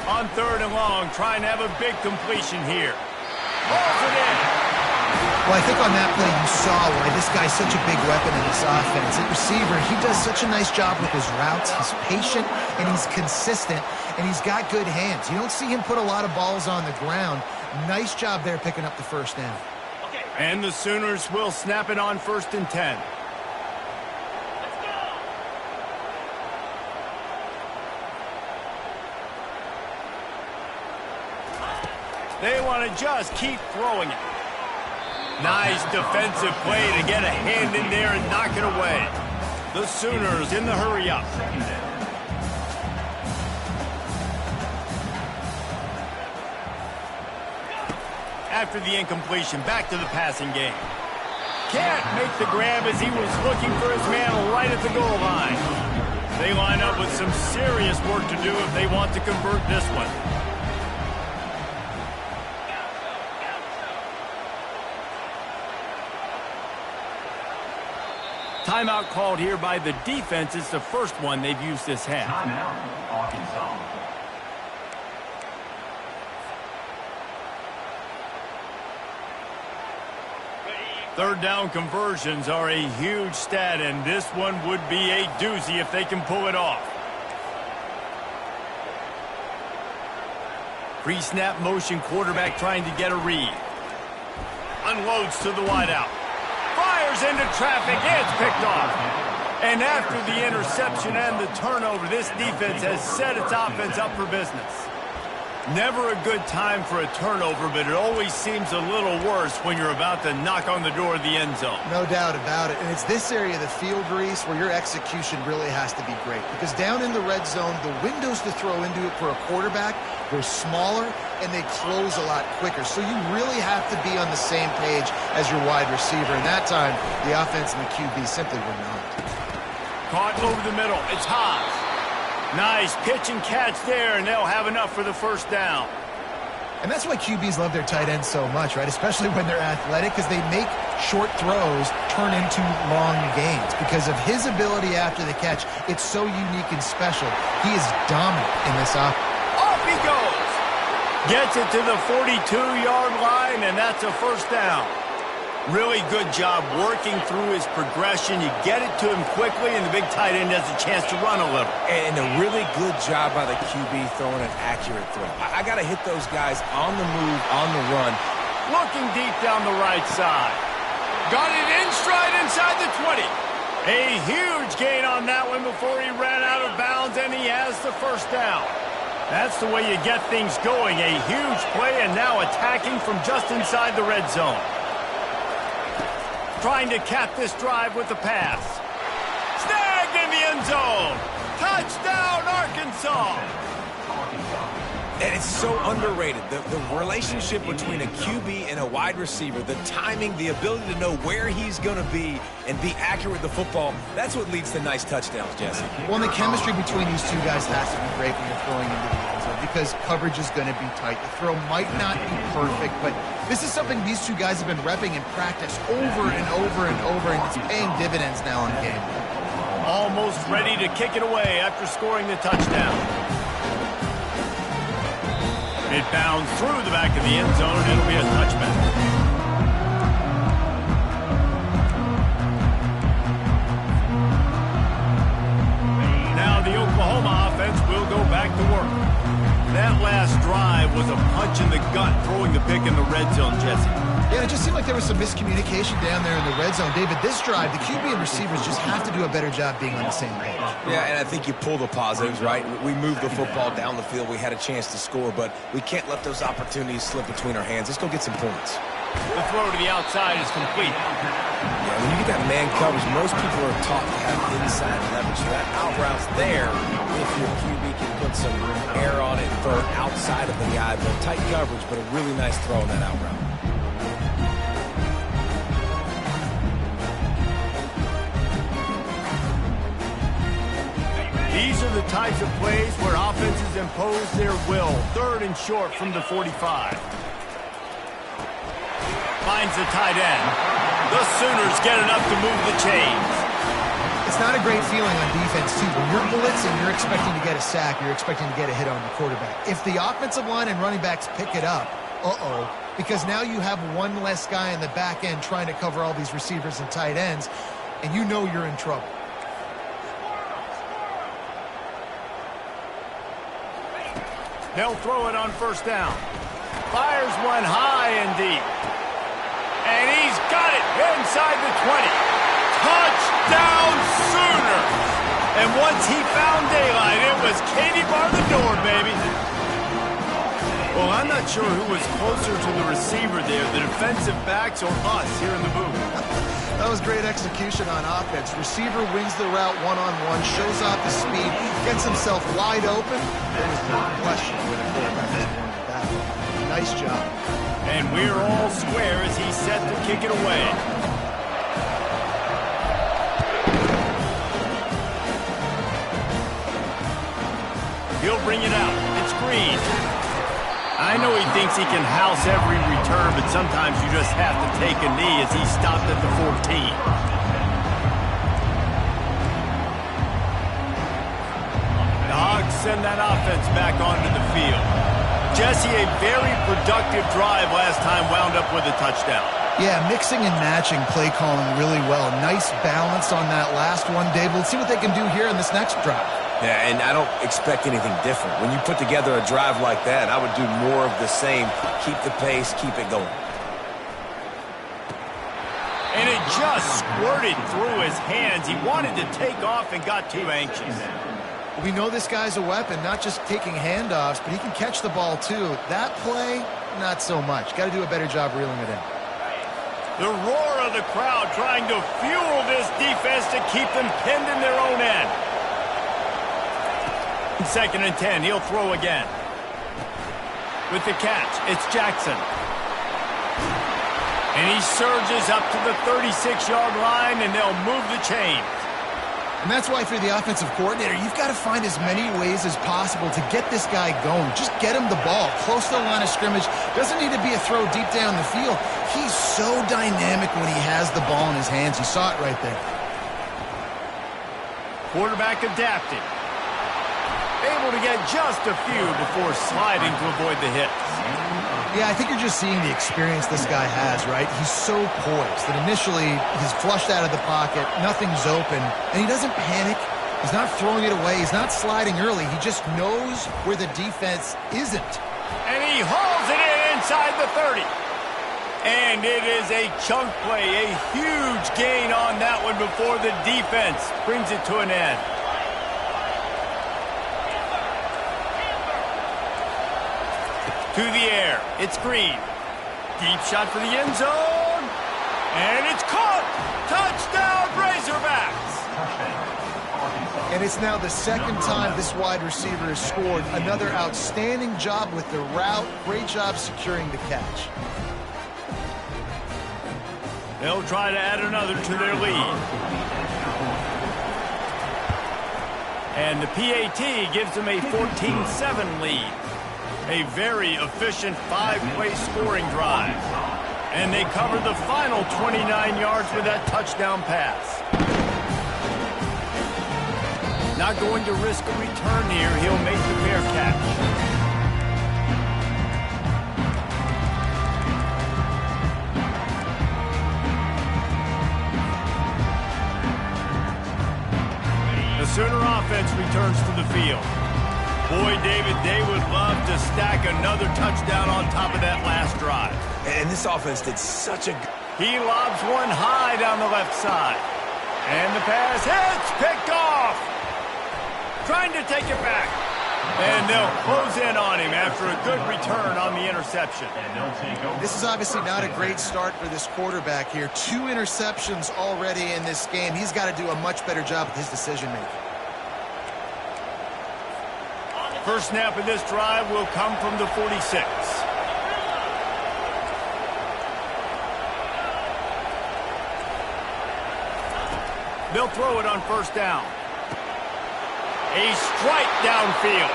On 3rd and long, trying to have a big completion here. Balls it in. Well, I think on that play you saw why this guy's such a big weapon in this offense. At receiver, he does such a nice job with his routes. He's patient, and he's consistent, and he's got good hands. You don't see him put a lot of balls on the ground. Nice job there picking up the first down. And the Sooners will snap it on 1st and 10. They want to just keep throwing it. Nice defensive play to get a hand in there and knock it away. The Sooners in the hurry up. After the incompletion, back to the passing game. Can't make the grab as he was looking for his man right at the goal line. They line up with some serious work to do if they want to convert this one. Timeout called here by the defense. It's the first one they've used this half. Timeout, Arkansas. Third down conversions are a huge stat, and this one would be a doozy if they can pull it off. Pre-snap motion quarterback trying to get a read. Unloads to the wideout. Fires into traffic. It's picked off. And after the interception and the turnover, this defense has set its offense up for business. Never a good time for a turnover, but it always seems a little worse when you're about to knock on the door of the end zone. No doubt about it. And it's this area of the field, Reese, where your execution really has to be great. Because down in the red zone, the windows to throw into it for a quarterback, they're smaller and they close a lot quicker. So you really have to be on the same page as your wide receiver. And that time, the offense and the QB simply were not. Caught over the middle. It's Haas. Nice pitch and catch there, and they'll have enough for the first down. And that's why QBs love their tight ends so much, right? Especially when they're athletic, because they make short throws turn into long gains. Because of his ability after the catch, it's so unique and special. He is dominant in this offense. Off he goes. Gets it to the 42-yard line, and that's a first down. Really good job working through his progression. You get it to him quickly, and the big tight end has a chance to run a little. And a really good job by the QB throwing an accurate throw. I got to hit those guys on the move, on the run. Looking deep down the right side. Got it in stride inside the 20. A huge gain on that one before he ran out of bounds, and he has the first down. That's the way you get things going. A huge play, and now attacking from just inside the red zone. Trying to cap this drive with the pass. Snagged in the end zone. Touchdown, Arkansas. And it's so underrated. The relationship between a QB and a wide receiver, the timing, the ability to know where he's going to be and be accurate with the football, that's what leads to nice touchdowns, Jesse. Well, the chemistry between these two guys has to be great when you're throwing into the end zone because coverage is going to be tight. The throw might not be perfect, but this is something these two guys have been repping in practice over and over and over, and it's paying dividends now in game. Almost ready to kick it away after scoring the touchdown. It bounds through the back of the end zone. It'll be a touchback. Now the Oklahoma offense will go back to work. That last drive was a punch in the gut, throwing the pick in the red zone, Jesse. Yeah, it just seemed like there was some miscommunication down there in the red zone. David, this drive, the QB and receivers just have to do a better job being on the same page. Yeah, and I think you pull the positives, right? We moved the football down the field. We had a chance to score, but we can't let those opportunities slip between our hands. Let's go get some points. The throw to the outside is complete. Yeah, when you get that man coverage, most people are taught to have inside leverage. So that out route's there if your QB can put some air on it and throw it outside of the guy. But tight coverage, but a really nice throw on that out route. These are the types of plays where offenses impose their will. Third and short from the 45. Finds the tight end. The Sooners get enough to move the chains. It's not a great feeling on defense, too. When you're blitzing, you're expecting to get a sack. You're expecting to get a hit on the quarterback. If the offensive line and running backs pick it up, because now you have one less guy in the back end trying to cover all these receivers and tight ends, and you know you're in trouble. They'll throw it on first down. Fires one high and deep. And he's got it inside the 20. Touchdown Sooners! And once he found daylight, it was Katie bar the door, baby. Well, I'm not sure who was closer to the receiver there, the defensive backs or us here in the booth. That was great execution on offense. Receiver wins the route one-on-one, shows off the speed, gets himself wide open. There was no question where the quarterback was going with that one. Nice job. And we're all square as he's set to kick it away. He'll bring it out. It's Green. I know he thinks he can house every return, but sometimes you just have to take a knee as he stopped at the 14. The Hogs send that offense back onto the field. Jesse, a very productive drive last time wound up with a touchdown. Yeah, mixing and matching play calling really well. Nice balance on that last one, Dave. Let's see what they can do here in this next drive. Yeah, and I don't expect anything different. When you put together a drive like that, I would do more of the same. Keep the pace, keep it going. And it just squirted through his hands. He wanted to take off and got too anxious. We know this guy's a weapon, not just taking handoffs, but he can catch the ball too. That play, not so much. Got to do a better job reeling it in. The roar of the crowd trying to fuel this defense to keep them pinned in their own end. 2nd and 10, he'll throw again. With the catch, it's Jackson. And he surges up to the 36-yard line, and they'll move the chains. And that's why if you're the offensive coordinator, you've got to find as many ways as possible to get this guy going. Just get him the ball close to the line of scrimmage. Doesn't need to be a throw deep down the field. He's so dynamic when he has the ball in his hands. You saw it right there. Quarterback adapting. Able to get just a few before sliding to avoid the hit. Yeah, I think you're just seeing the experience this guy has, right? He's so poised that initially he's flushed out of the pocket, nothing's open, and he doesn't panic. He's not throwing it away. He's not sliding early. He just knows where the defense isn't. And he hauls it in inside the 30. And it is a chunk play, a huge gain on that one before the defense brings it to an end. To the air, it's Green. Deep shot for the end zone. And it's caught. Touchdown, Razorbacks. And it's now the second time this wide receiver has scored. Another outstanding job with the route. Great job securing the catch. They'll try to add another to their lead. And the PAT gives them a 14-7 lead. A very efficient 5-play scoring drive. And they cover the final 29 yards with that touchdown pass. Not going to risk a return here. He'll make the fair catch. The Sooner offense returns to the field. Boy, David, they would love to stack another touchdown on top of that last drive. And this offense did such a... He lobs one high down the left side. And the pass hits, picked off. Trying to take it back. And they'll close in on him after a good return on the interception. This is obviously not a great start for this quarterback here. 2 interceptions already in this game. He's got to do a much better job with his decision-making. First snap of this drive will come from the 46. They'll throw it on first down. A strike downfield.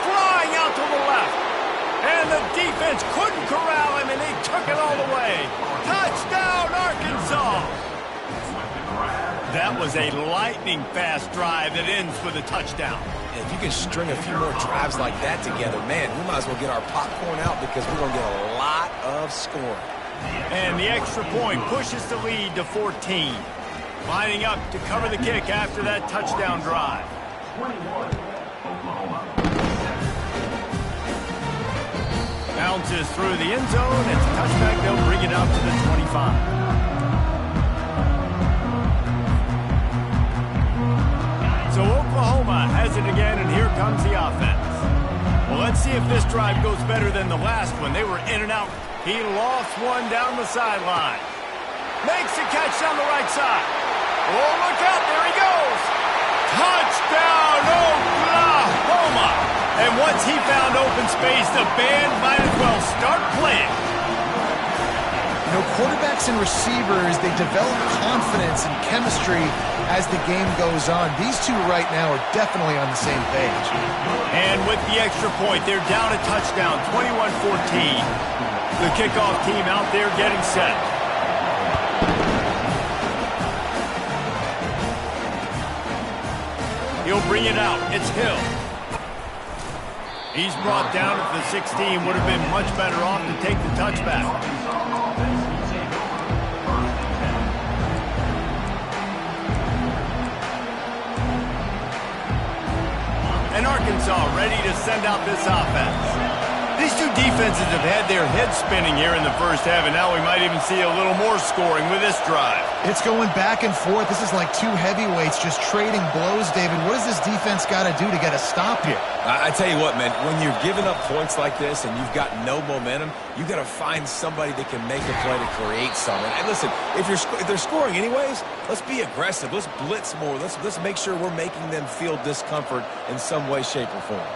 Flying out to the left. And the defense couldn't corral him, and they took it all the way. Touchdown, Arkansas! That was a lightning-fast drive that ends with a touchdown. If you can string a few more drives like that together, man, we might as well get our popcorn out because we're going to get a lot of scoring. And the extra point pushes the lead to 14. Lining up to cover the kick after that touchdown drive. 21, Oklahoma. Bounces through the end zone. It's a touchback. They'll bring it out to the 25. So Oklahoma has it again, and here comes the offense. Well, let's see if this drive goes better than the last one. They were in and out. He lost one down the sideline. Makes a catch down the right side. Oh, look out. There he goes. Touchdown, Oklahoma. And once he found open space, the band might as well start playing. You know, quarterbacks and receivers, they develop confidence and chemistry as the game goes on. These two right now are definitely on the same page. And with the extra point, they're down a touchdown, 21-14. The kickoff team out there getting set. He'll bring it out. It's Hill. He's brought down at the 16. Would have been much better off to take the touchback. And Arkansas ready to send out this offense. These two defenses have had their heads spinning here in the first half, and now we might even see a little more scoring with this drive. It's going back and forth. This is like two heavyweights just trading blows, David. What does this defense got to do to get a stop here? I tell you what, man, when you're giving up points like this and you've got no momentum, you've got to find somebody that can make a play to create something. And listen, if they're scoring anyways, let's be aggressive. Let's blitz more. Let's make sure we're making them feel discomfort in some way, shape, or form.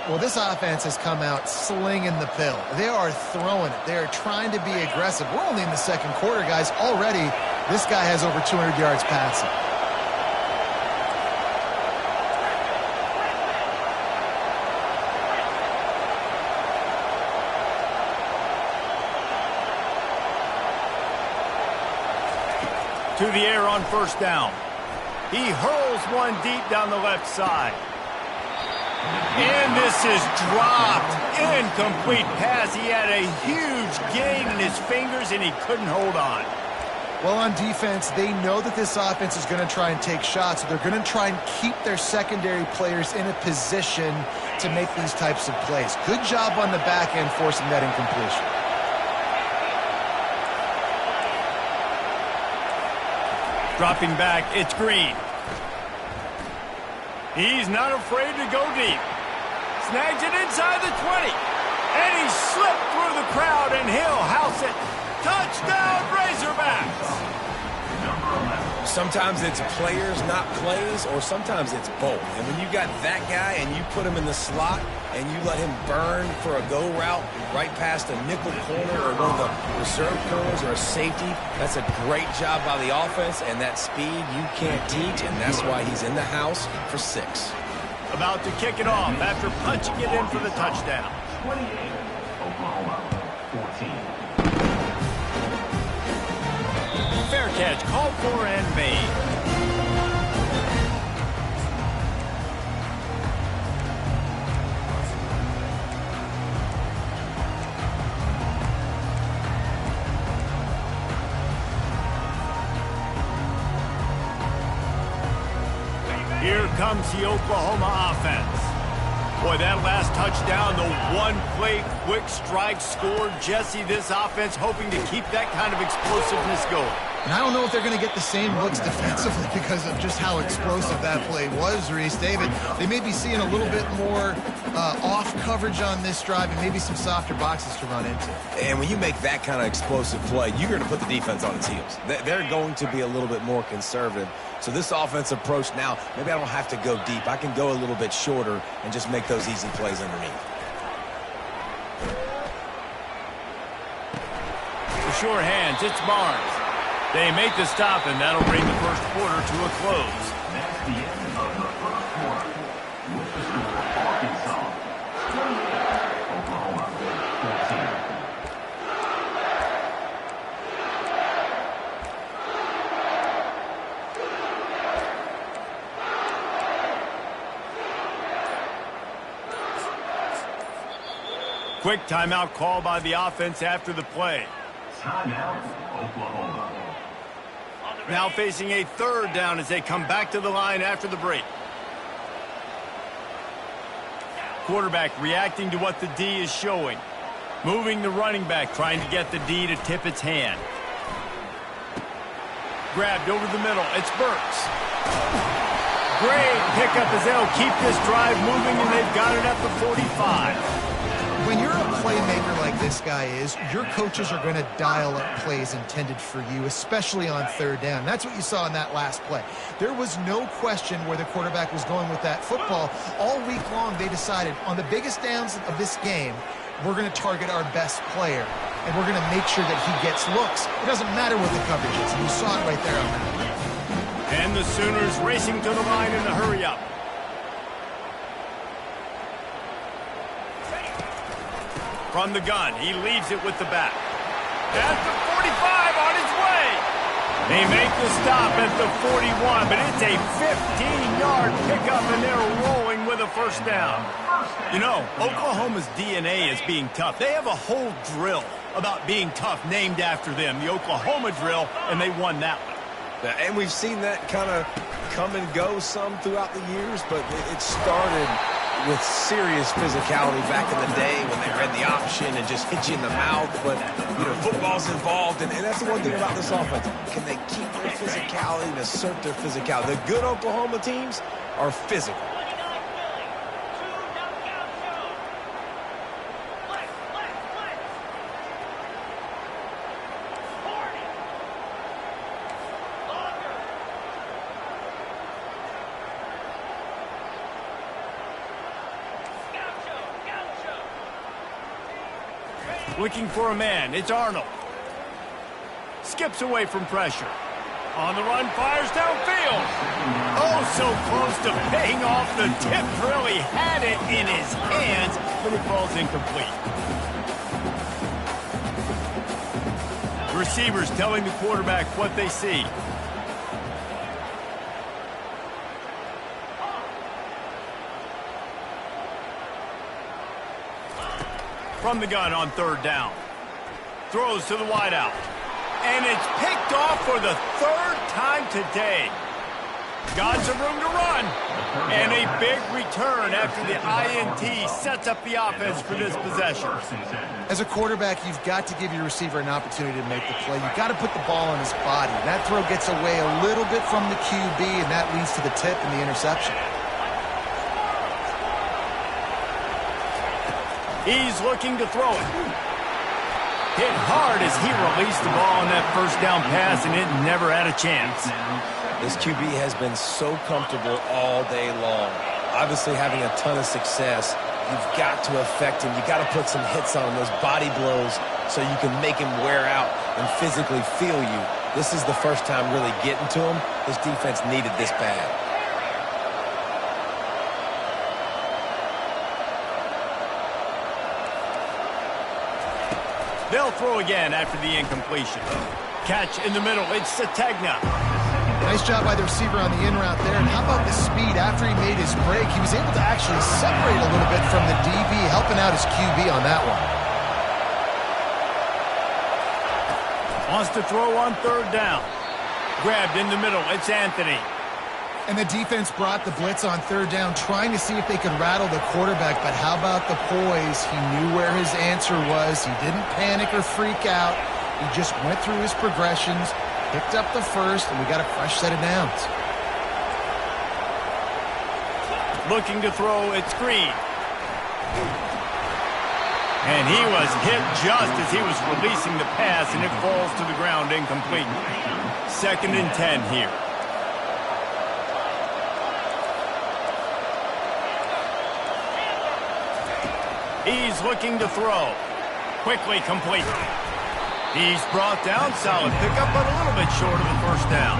Well, this offense has come out slinging the pill. They are throwing it. They are trying to be aggressive. We're only in the second quarter, guys. Already, this guy has over 200 yards passing. to the air on first down. He hurls one deep down the left side. And this is dropped. Incomplete pass. He had a huge gain in his fingers, and he couldn't hold on. Well, on defense, they know that this offense is going to try and take shots. So they're going to try and keep their secondary players in a position to make these types of plays. Good job on the back end forcing that incompletion. Dropping back, it's Green. He's not afraid to go deep. Snags it inside the 20. And he slipped through the crowd, and he'll house it. Touchdown, Razorbacks! Sometimes it's players, not plays, or sometimes it's both. And when you got that guy and you put him in the slot and you let him burn for a go route right past a nickel corner or one of the reserve corners or a safety, that's a great job by the offense, and that speed you can't teach, and that's why he's in the house for 6. About to kick it off after punching it in for the touchdown. 28, Oklahoma, 14. Fair catch, called for and made. Here comes the Oklahoma offense. Boy, that last touchdown, the one-play quick strike scored. Jesse, this offense hoping to keep that kind of explosiveness going. And I don't know if they're going to get the same looks defensively because of just how explosive that play was, Reese. David, they may be seeing a little bit more off coverage on this drive and maybe some softer boxes to run into. And when you make that kind of explosive play, you're going to put the defense on its heels. They're going to be a little bit more conservative. So this offense approach now, maybe I don't have to go deep. I can go a little bit shorter and just make those easy plays underneath. For sure hands, it's Barnes. They make the stop, and that'll bring the first quarter to a close. That's the end of the first quarter. With the score, Arkansas 28, Oklahoma 14. Quick timeout call by the offense after the play. Timeout, Oklahoma. Now facing a third down as they come back to the line after the break. Quarterback reacting to what the D is showing. Moving the running back, trying to get the D to tip its hand. Grabbed over the middle. It's Burks. Great pickup as they'll keep this drive moving, and they've got it at the 45. When you're a playmaker like this guy is, your coaches are going to dial up plays intended for you, especially on third down. That's what you saw in that last play. There was no question where the quarterback was going with that football. All week long, they decided on the biggest downs of this game, we're going to target our best player, and we're going to make sure that he gets looks. It doesn't matter what the coverage is, and you saw it right there on that play. And the Sooners racing to the line in the hurry-up. From the gun, he leaves it with the back. At the 45, on his way. They make the stop at the 41, but it's a 15-yard pickup, and they're rolling with a first down. You know, Oklahoma's DNA is being tough. They have a whole drill about being tough named after them, the Oklahoma drill, and they won that one. And we've seen that kind of come and go some throughout the years, but it started with serious physicality back in the day when they read the option and just hit you in the mouth. But, you know, football's involved, and that's the one thing about this offense. Can they keep their physicality and assert their physicality? The good Oklahoma teams are physical. Looking for a man. It's Arnold. Skips away from pressure. On the run, fires downfield. Oh, so close to paying off. The tip really had it in his hands, but it falls incomplete. Receivers telling the quarterback what they see. From the gun on third down. Throws to the wideout. And it's picked off for the third time today. Got some room to run. And a big return after the INT sets up the offense for this possession. As a quarterback, you've got to give your receiver an opportunity to make the play. You've got to put the ball on his body. That throw gets away a little bit from the QB, and that leads to the tip and the interception. He's looking to throw it. Hit hard as he released the ball on that first down pass, and it never had a chance. This QB has been so comfortable all day long. Obviously having a ton of success. You've got to affect him. You've got to put some hits on him, those body blows, so you can make him wear out and physically feel you. This is the first time really getting to him. This defense needed this bad. They'll throw again after the incompletion. Catch in the middle. It's Sategna. Nice job by the receiver on the in route there. And how about the speed after he made his break? He was able to actually separate a little bit from the DB, helping out his QB on that one. Wants to throw on third down. Grabbed in the middle. It's Anthony. And the defense brought the blitz on third down, trying to see if they could rattle the quarterback. But how about the poise? He knew where his answer was. He didn't panic or freak out. He just went through his progressions, picked up the first, and we got a fresh set of downs. Looking to throw, it's Green. And he was hit just as he was releasing the pass, and it falls to the ground incomplete. 2nd and 10 here. He's looking to throw. Quickly complete. He's brought down. Solid pickup, but a little bit short of the first down.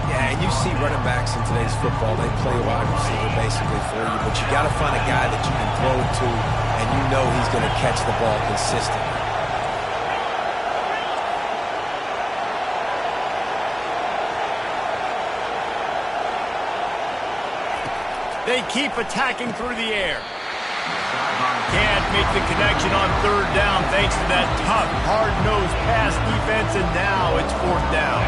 Yeah, and you see running backs in today's football, they play wide receiver basically for you, but you got to find a guy that you can throw to, and you know he's going to catch the ball consistently. They keep attacking through the air. Can't make the connection on third down thanks to that tough, hard-nosed pass defense, and now it's 4th down.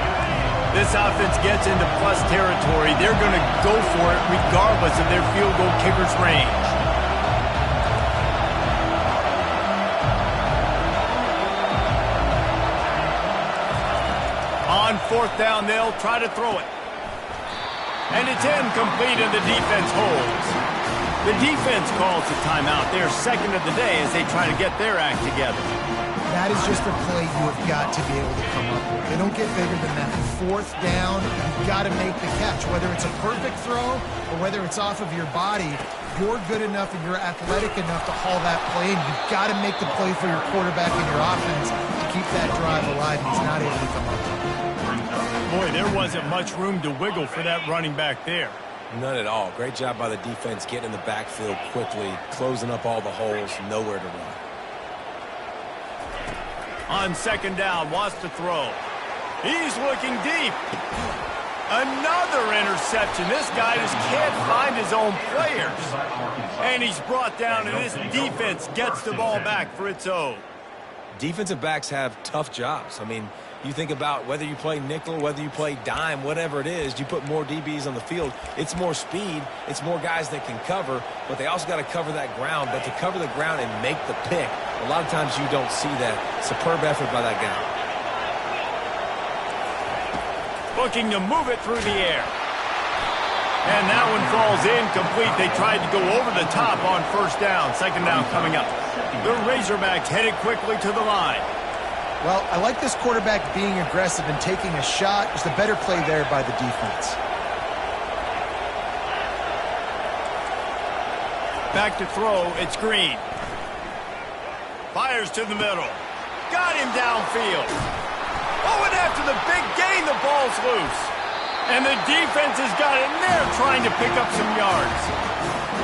This offense gets into plus territory. They're going to go for it regardless of their field goal kicker's range. On 4th down, they'll try to throw it. And it's incomplete, and the defense holds. The defense calls the timeout. They're 2nd of the day as they try to get their act together. That is just a play you have got to be able to come up with. They don't get bigger than that. 4th down, you've got to make the catch. Whether it's a perfect throw or whether it's off of your body, you're good enough and you're athletic enough to haul that play in. You've got to make the play for your quarterback and your offense to keep that drive alive. He's not able to come up with it. Boy, there wasn't much room to wiggle for that running back there. None at all. Great job by the defense getting in the backfield quickly, closing up all the holes, nowhere to run. On 2nd down, wants to throw. He's looking deep. Another interception. This guy just can't find his own players. And he's brought down, and this defense gets the ball back for its own. Defensive backs have tough jobs. I mean, you think about whether you play nickel, whether you play dime, whatever it is, you put more DBs on the field. It's more speed. It's more guys that can cover, but they also got to cover that ground. But to cover the ground and make the pick, a lot of times you don't see that. Superb effort by that guy. Looking to move it through the air. And that one falls incomplete. They tried to go over the top on 1st down. 2nd down coming up. The Razorbacks headed quickly to the line. Well, I like this quarterback being aggressive and taking a shot. There's a better play there by the defense. Back to throw, it's Green. Fires to the middle. Got him downfield. Oh, and after the big gain, the ball's loose. And the defense has got in there trying to pick up some yards.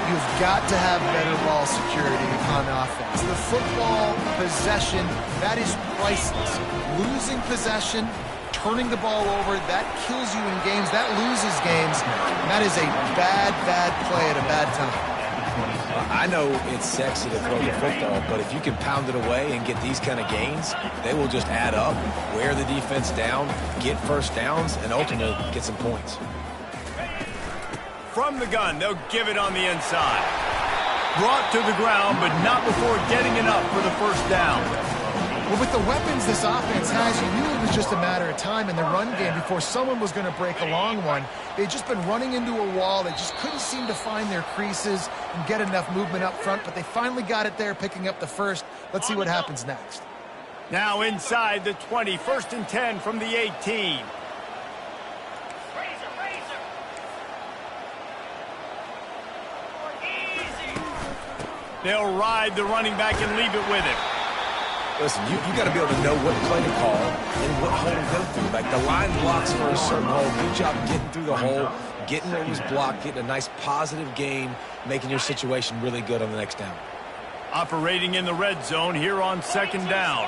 You've got to have better ball security on offense. The football possession, that is priceless. Losing possession, turning the ball over, that kills you in games. That loses games. And that is a bad, bad play at a bad time. I know it's sexy to throw the football, but if you can pound it away and get these kind of gains, they will just add up, wear the defense down, get first downs, and ultimately get some points. From the gun, they'll give it on the inside. Brought to the ground, but not before getting enough for the first down. Well, with the weapons this offense has, you knew it was just a matter of time in the run game before someone was going to break a long one. They'd just been running into a wall. They just couldn't seem to find their creases and get enough movement up front, but they finally got it there, picking up the first. Let's see what happens next. Now inside the 20, 1st and 10 from the 18. They'll ride the running back and leave it with him. Listen, you got to be able to know what play to call and what hole to go through. Like the line blocks for a certain hole. Good job getting through the hole, getting what was blocked, getting a nice positive gain, making your situation really good on the next down. Operating in the red zone here on 2nd down.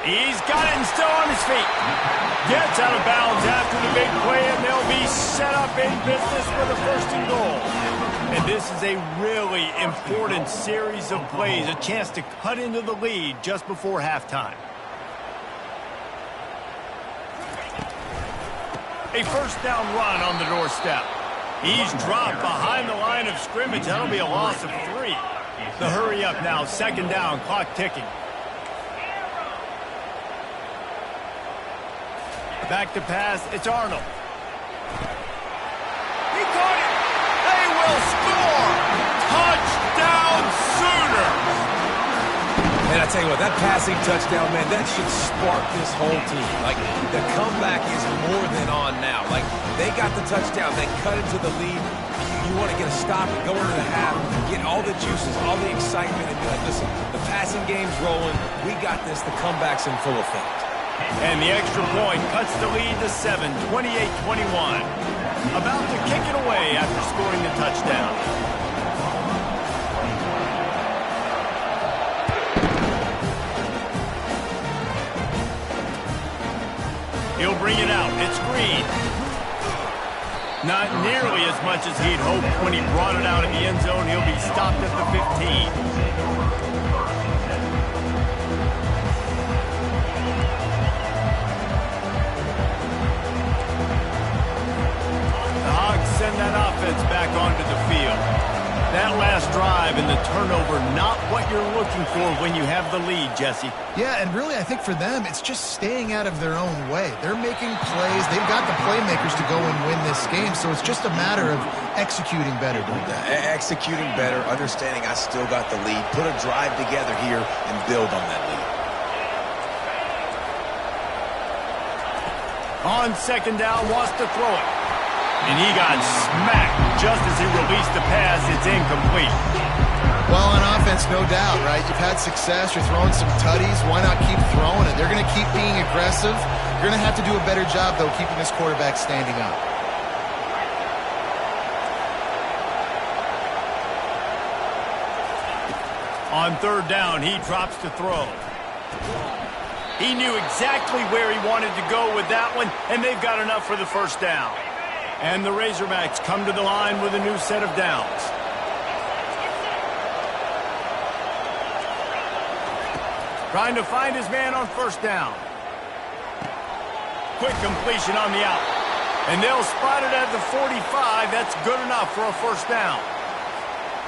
He's got it and still on his feet. Gets out of bounds after the big play, and they'll be set up in business for the 1st and goal. And this is a really important series of plays, a chance to cut into the lead just before halftime. A 1st down run on the doorstep. He's dropped behind the line of scrimmage. That'll be a loss of 3. The hurry up now, 2nd down, clock ticking. Back to pass, it's Arnold. He caught it! They will score! Touchdown Sooners! And I tell you what, that passing touchdown, man, that should spark this whole team. Like, the comeback is more than on now. Like, they got the touchdown. They cut into the lead. You want to get a stop and go into the half, get all the juices, all the excitement, and be like, listen, the passing game's rolling. We got this. The comeback's in full effect. And the extra point cuts the lead to 7, 28-21. About to kick it away after scoring the touchdown. He'll bring it out. It's Green. Not nearly as much as he'd hoped when he brought it out in the end zone. He'll be stopped at the 15. Send that offense back onto the field. That last drive and the turnover, not what you're looking for when you have the lead, Jesse. Yeah, and really, I think for them, it's just staying out of their own way. They're making plays. They've got the playmakers to go and win this game, so it's just a matter of executing better. Executing better, understanding I still got the lead, put a drive together here, and build on that lead. On 2nd down, wants to throw it. And he got smacked just as he released the pass. It's incomplete. Well, on offense, no doubt, right? You've had success. You're throwing some tutties. Why not keep throwing it? They're going to keep being aggressive. You're going to have to do a better job, though, keeping this quarterback standing up. On 3rd down, he drops to throw. He knew exactly where he wanted to go with that one, and they've got enough for the 1st down. And the Razorbacks come to the line with a new set of downs. Trying to find his man on 1st down. Quick completion on the out. And they'll spot it at the 45. That's good enough for a 1st down.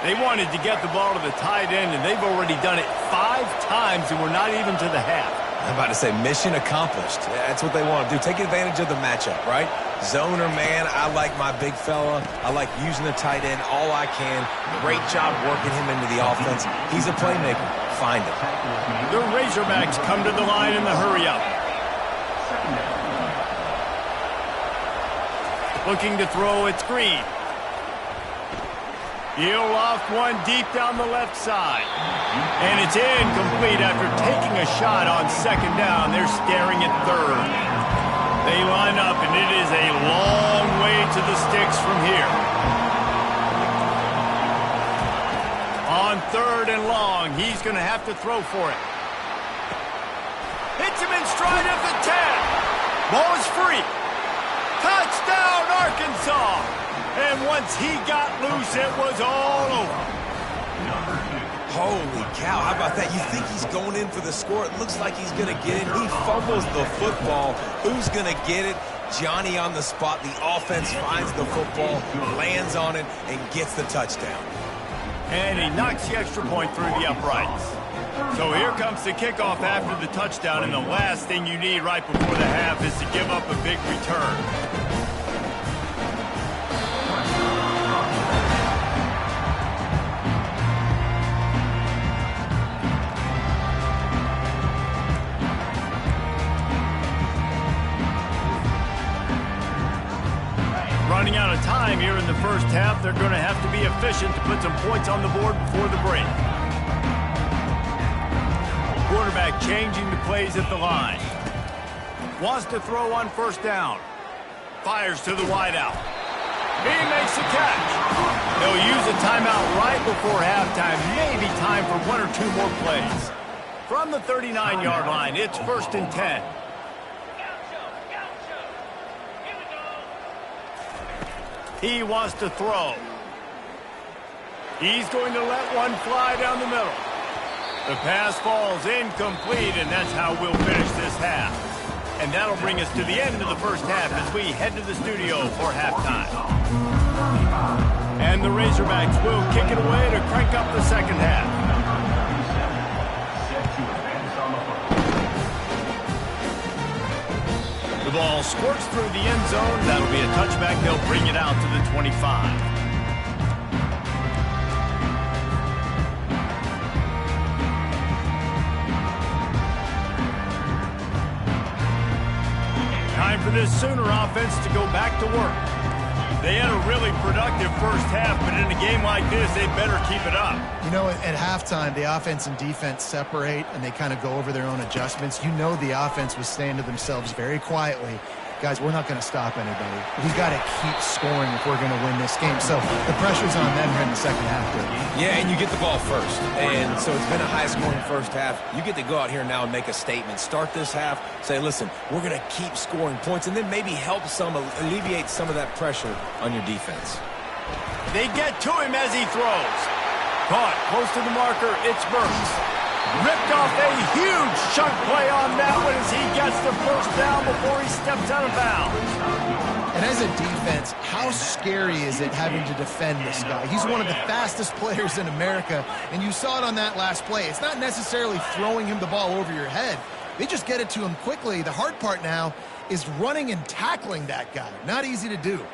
They wanted to get the ball to the tight end, and they've already done it 5 times, and we're not even to the half. I'm about to say mission accomplished. That's what they want to do. Take advantage of the matchup, right? Zone or man, I like my big fella. I like using the tight end all I can. Great job working him into the offense. He's a playmaker. Find him. The Razorbacks come to the line in the hurry-up. Looking to throw, it's Green. He'll loft one deep down the left side. And it's incomplete after taking a shot on 2nd down. They're staring at 3rd. They line up, and it is a long way to the sticks from here. On 3rd and long, he's going to have to throw for it. Hits him in stride at the 10. Ball goes free. Touchdown, Arkansas. And once he got loose, it was all over. Holy cow, how about that? You think he's going in for the score. It looks like he's going to get it. He fumbles the football. Who's going to get it? Johnny on the spot. The offense finds the football, lands on it, and gets the touchdown. And he knocks the extra point through the uprights. So here comes the kickoff after the touchdown, and the last thing you need right before the half is to give up a big return. Running out of time here in the first half, they're going to have to be efficient to put some points on the board before the break. Quarterback changing the plays at the line. Wants to throw on first down. Fires to the wideout. He makes the catch. They'll use a timeout right before halftime. Maybe time for one or two more plays. From the 39-yard line, it's 1st and 10. He wants to throw. He's going to let one fly down the middle. The pass falls incomplete, and that's how we'll finish this half. And that'll bring us to the end of the first half as we head to the studio for halftime. And the Razorbacks will kick it away to crank up the second half. The ball squirts through the end zone. That'll be a touchback. They'll bring it out to the 25. Time for this Sooner offense to go back to work. They had a really productive first half, but in a game like this, they better keep it up. You know, at halftime, the offense and defense separate, and they kind of go over their own adjustments. You know the offense was saying to themselves very quietly, guys, we're not going to stop anybody. We got to keep scoring if we're going to win this game. So the pressure's on them here in the second half, dude. Yeah, and you get the ball first. And so it's been a high-scoring first half. You get to go out here now and make a statement. Start this half, say, listen, we're going to keep scoring points, and then maybe help alleviate some of that pressure on your defense. They get to him as he throws. Caught close to the marker, it's Burks. Ripped off a huge chunk play on that one as he gets the first down before he steps out of bounds. And as a defense, how scary is it having to defend this guy? He's one of the fastest players in America, and you saw it on that last play. It's not necessarily throwing him the ball over your head. They just get it to him quickly. The hard part now is running and tackling that guy. Not easy to do.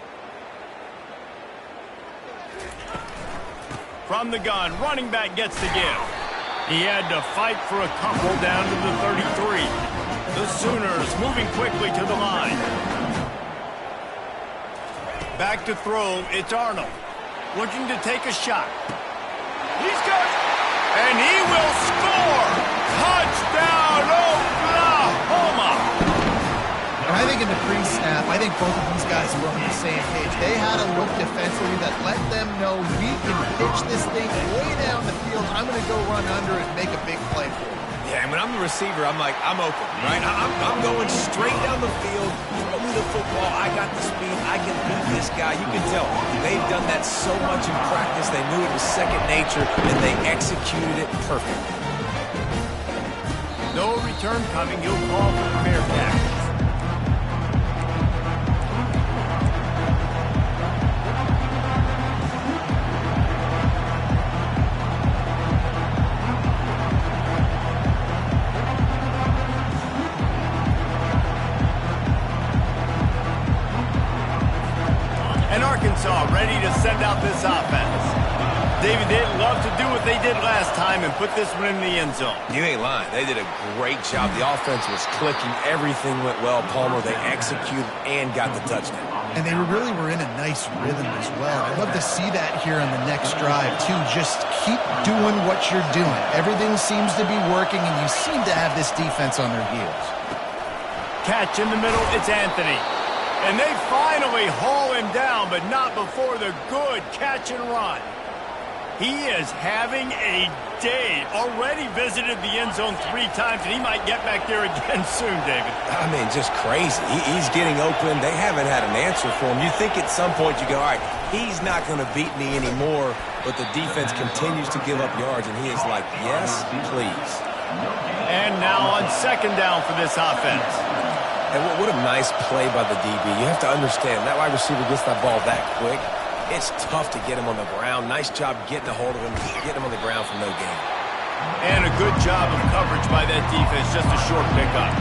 From the gun, running back gets the give. He had to fight for a couple down to the 33. The Sooners moving quickly to the line. Back to throw, it's Arnold. Looking to take a shot. He's got it! And he will score! Touchdown, Oklahoma! And I think in the pre-snap, I think both of these guys were on the same page. They had a look defensively that let them know we can pitch this thing way down the field. I'm going to go run under and make a big play for it. Yeah, and when I'm the receiver, I'm like, I'm open, right? I'm going straight down the field. Throw me the football. I got the speed. I can beat this guy. You can tell they've done that so much in practice. They knew it was second nature, and they executed it perfectly. No return coming. He'll call for the Bearcats. Arkansas ready to send out this offense. David, they'd love to do what they did last time and put this one in the end zone. You ain't lying. They did a great job. The offense was clicking. Everything went well. Palmer, they executed and got the touchdown. And they really were in a nice rhythm as well. I'd love to see that here on the next drive, too. Just keep doing what you're doing. Everything seems to be working, and you seem to have this defense on their heels. Catch in the middle, it's Anthony. And they finally haul him down, but not before the good catch and run. He is having a day. Already visited the end zone 3 times, and he might get back there again soon, David. I mean, just crazy. He's getting open. They haven't had an answer for him. You think at some point you go, all right, he's not going to beat me anymore, but the defense continues to give up yards, and he is like, yes, please. And now on 2nd down for this offense. And what a nice play by the DB. You have to understand, that wide receiver gets that ball that quick. It's tough to get him on the ground. Nice job getting a hold of him, getting him on the ground for no gain. And a good job of coverage by that defense, just a short pickup.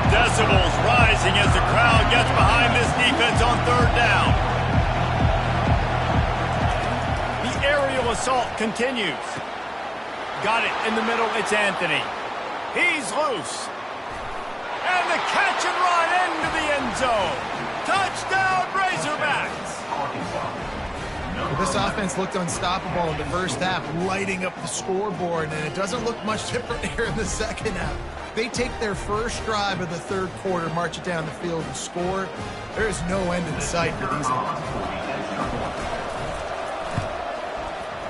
Decibels rising as the crowd gets behind this defense on 3rd down. The aerial assault continues. Got it in the middle, it's Anthony. He's loose. And the catch and run into the end zone. Touchdown, Razorbacks. Well, this offense looked unstoppable in the first half, lighting up the scoreboard, and it doesn't look much different here in the second half. They take their first drive of the 3rd quarter, march it down the field, and score. There is no end in sight for these guys.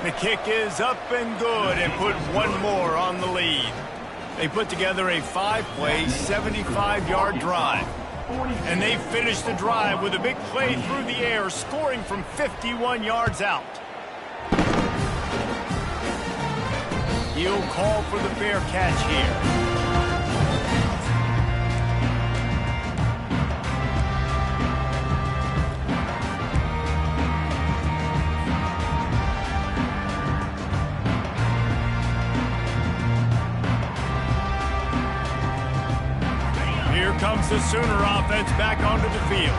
The kick is up and good and put one more on the lead. They put together a 5-play, 75-yard drive. And they finished the drive with a big play through the air, scoring from 51 yards out. He'll call for the fair catch here. Comes the Sooner offense back onto the field.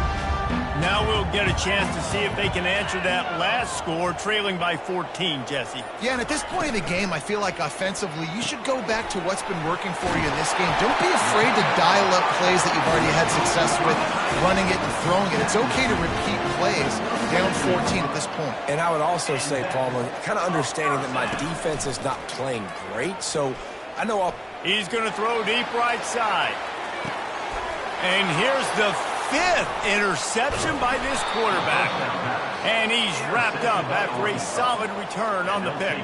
Now we'll get a chance to see if they can answer that last score, trailing by 14, Jesse. Yeah, and at this point in the game, I feel like offensively, you should go back to what's been working for you in this game. Don't be afraid to dial up plays that you've already had success with, running it and throwing it. It's okay to repeat plays down 14 at this point. And I would also say, Palmer, kind of understanding that my defense is not playing great, so I know He's going to throw deep right side. And here's the 5th interception by this quarterback. And he's wrapped up after a solid return on the pick.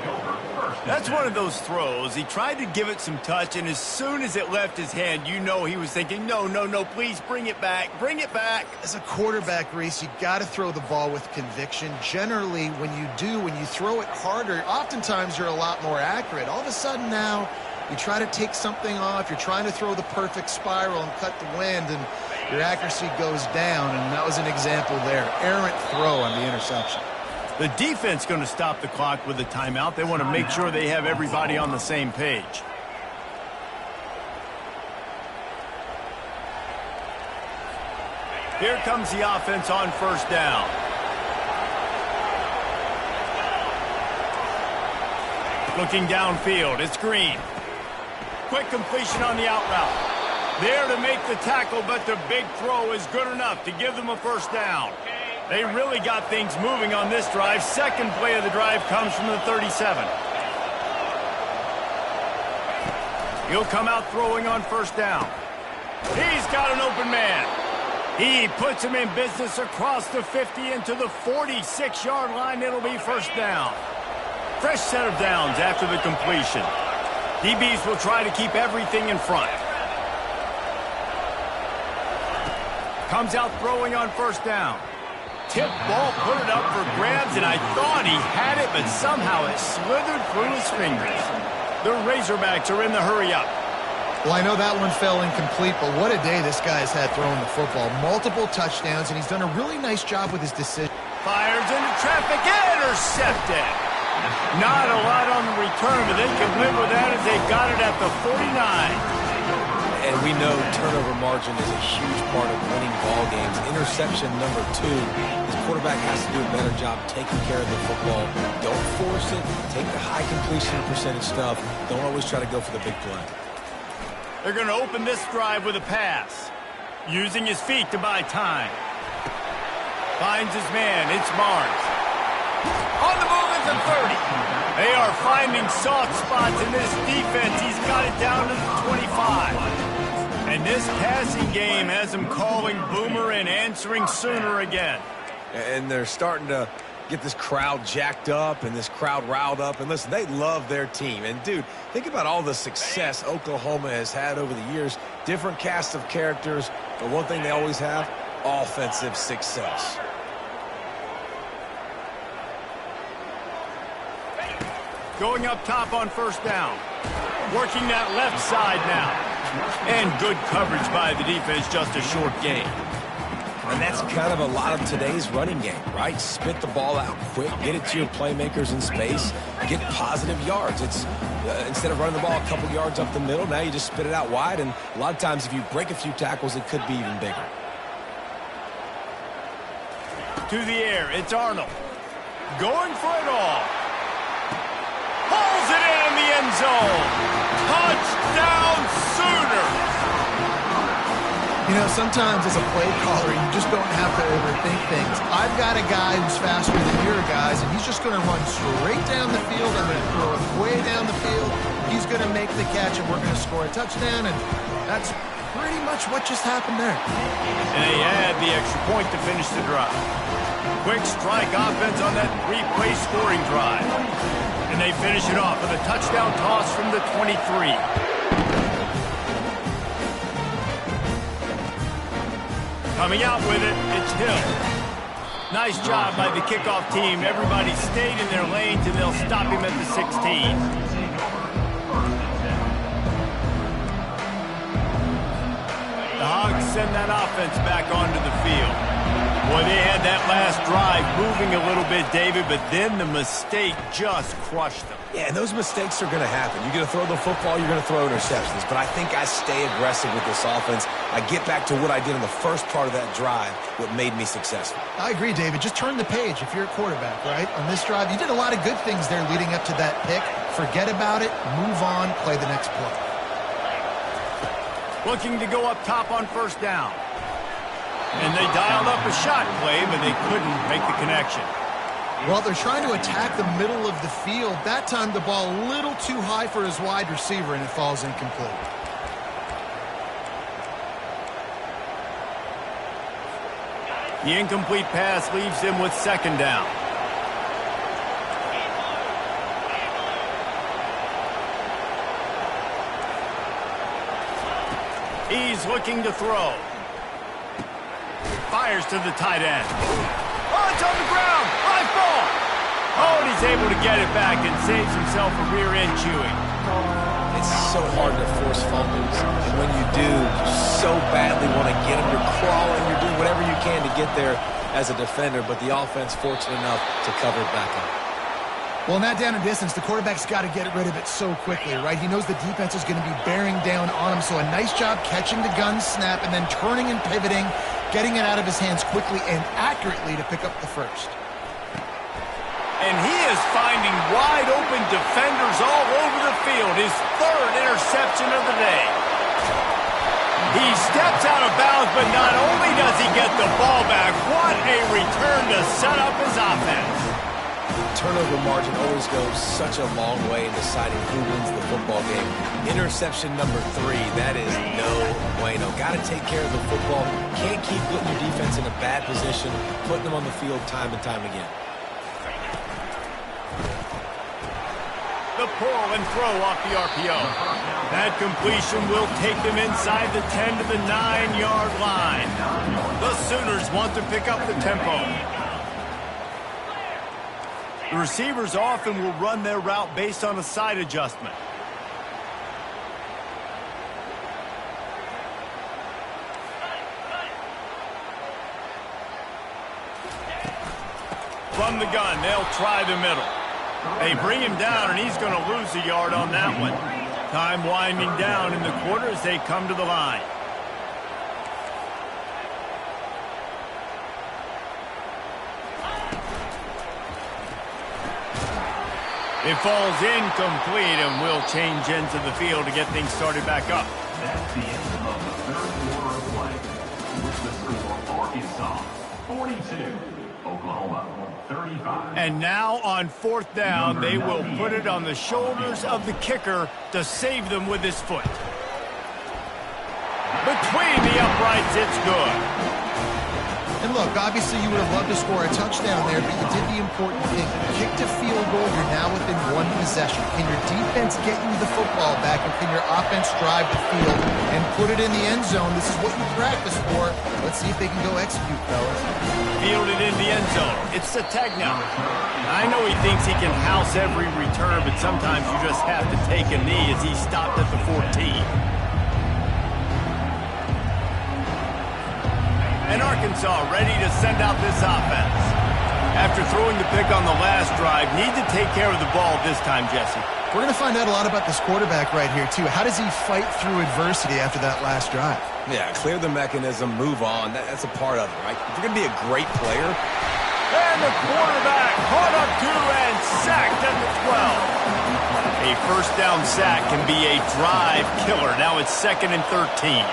That's one of those throws. He tried to give it some touch, and as soon as it left his hand, you know he was thinking, no, please bring it back, bring it back. As a quarterback, Reese, you got to throw the ball with conviction. Generally, when you throw it harder, oftentimes you're a lot more accurate. All of a sudden now, you try to take something off, you're trying to throw the perfect spiral and cut the wind, and your accuracy goes down, and that was an example there. Errant throw on the interception. The defense going to stop the clock with a timeout. They want to make sure they have everybody on the same page. Here comes the offense on 1st down. Looking downfield, it's Green. Quick completion on the out route. There to make the tackle, but the big throw is good enough to give them a 1st down. They really got things moving on this drive. 2nd play of the drive comes from the 37. He'll come out throwing on 1st down. He's got an open man. He puts him in business across the 50 into the 46-yard line. It'll be 1st down. Fresh set of downs after the completion. DBs will try to keep everything in front. Comes out throwing on 1st down. Tip ball, put it up for grabs, and I thought he had it, but somehow it slithered through his fingers. The Razorbacks are in the hurry-up. Well, I know that one fell incomplete, but what a day this guy's had throwing the football. Multiple touchdowns, and he's done a really nice job with his decision. Fires into traffic, intercepted. Not a lot on the return, but they can live with that as they got it at the 49. And we know turnover margin is a huge part of winning ball games. Interception number 2. This quarterback has to do a better job taking care of the football. Don't force it. Take the high completion percentage stuff. Don't always try to go for the big play. They're going to open this drive with a pass. Using his feet to buy time. Finds his man. It's Barnes. On the move at the 30. They are finding soft spots in this defense. He's got it down to the 25. And this passing game has him calling Boomer and answering Sooner again. And they're starting to get this crowd jacked up and this crowd riled up. And listen, they love their team. And, dude, think about all the success Oklahoma has had over the years. Different cast of characters, but one thing they always have, offensive success. Going up top on first down. Working that left side now. And good coverage by the defense, just a short gain. And that's kind of a lot of today's running game, right? Spit the ball out quick, get it to your playmakers in space, get positive yards. It's instead of running the ball a couple yards up the middle, now you just spit it out wide, and a lot of times if you break a few tackles, it could be even bigger. To the air, it's Arnold. Going for it all. Pulls it in the end zone. Touchdown Sooners! You know, sometimes as a play caller, you just don't have to overthink things. I've got a guy who's faster than your guys, and he's just going to run straight down the field. I'm going to throw it way down the field. He's going to make the catch, and we're going to score a touchdown, and that's pretty much what just happened there. And they add the extra point to finish the drive. Quick strike offense on that three-play scoring drive. And they finish it off with a touchdown toss from the 23. Coming out with it, it's Hill. Nice job by the kickoff team. Everybody stayed in their lanes, and they'll stop him at the 16. The Hogs send that offense back onto the field. Boy, they had that last drive moving a little bit, David, but then the mistake just crushed them. Yeah, and those mistakes are going to happen. You're going to throw the football, you're going to throw interceptions. But I think I stay aggressive with this offense. I get back to what I did in the first part of that drive, what made me successful. I agree, David. Just turn the page if you're a quarterback, right? On this drive, you did a lot of good things there leading up to that pick. Forget about it, move on, play the next play. Looking to go up top on first down. And they dialed up a shot play, but they couldn't make the connection. Well, they're trying to attack the middle of the field. That time the ball a little too high for his wide receiver, and it falls incomplete. The incomplete pass leaves him with second down. He's looking to throw. Fires to the tight end. Oh, it's on the ground. High ball. Oh, and he's able to get it back and saves himself a rear end chewing. It's so hard to force fumbles. And when you do, you so badly want to get them. You're crawling. You're doing whatever you can to get there as a defender. But the offense fortunate enough to cover it back up. Well, in that down and distance, the quarterback's got to get rid of it so quickly, right? He knows the defense is going to be bearing down on him. So a nice job catching the gun snap and then turning and pivoting, getting it out of his hands quickly and accurately to pick up the first. And he is finding wide open defenders all over the field. His third interception of the day. He steps out of bounds, but not only does he get the ball back, what a return to set up his offense. Turnover margin always goes such a long way in deciding who wins the football game. Interception number 3, that is no bueno. Got to take care of the football. Can't keep putting your defense in a bad position, putting them on the field time and time again. The pull and throw off the RPO. That completion will take them inside the 10 to the 9-yard line. The Sooners want to pick up the tempo. The receivers often will run their route based on a side adjustment. From the gun, they'll try the middle. They bring him down, and he's going to lose a yard on that one. Time winding down in the quarter as they come to the line. It falls incomplete, and we'll change ends of the field to get things started back up. That's the end of the third quarter of play. With the score, Arkansas 42, Oklahoma 35. And now on fourth down, they will put it on the shoulders of the kicker to save them with his foot. Between the uprights, it's good. And look, obviously you would have loved to score a touchdown there, but you did the important thing. You kicked a field goal, you're now within one possession. Can your defense get you the football back, and can your offense drive the field and put it in the end zone? This is what you practice for. Let's see if they can go execute, fellas. Fielded in the end zone. It's the tag now. I know he thinks he can house every return, but sometimes you just have to take a knee as he stopped at the 14. And Arkansas ready to send out this offense. After throwing the pick on the last drive, need to take care of the ball this time, Jesse. We're going to find out a lot about this quarterback right here, too. How does he fight through adversity after that last drive? Yeah, clear the mechanism, move on. That's a part of it, right? If you're going to be a great player. And the quarterback caught up to and sacked at the 12. A first down sack can be a drive killer. Now it's 2nd and 13.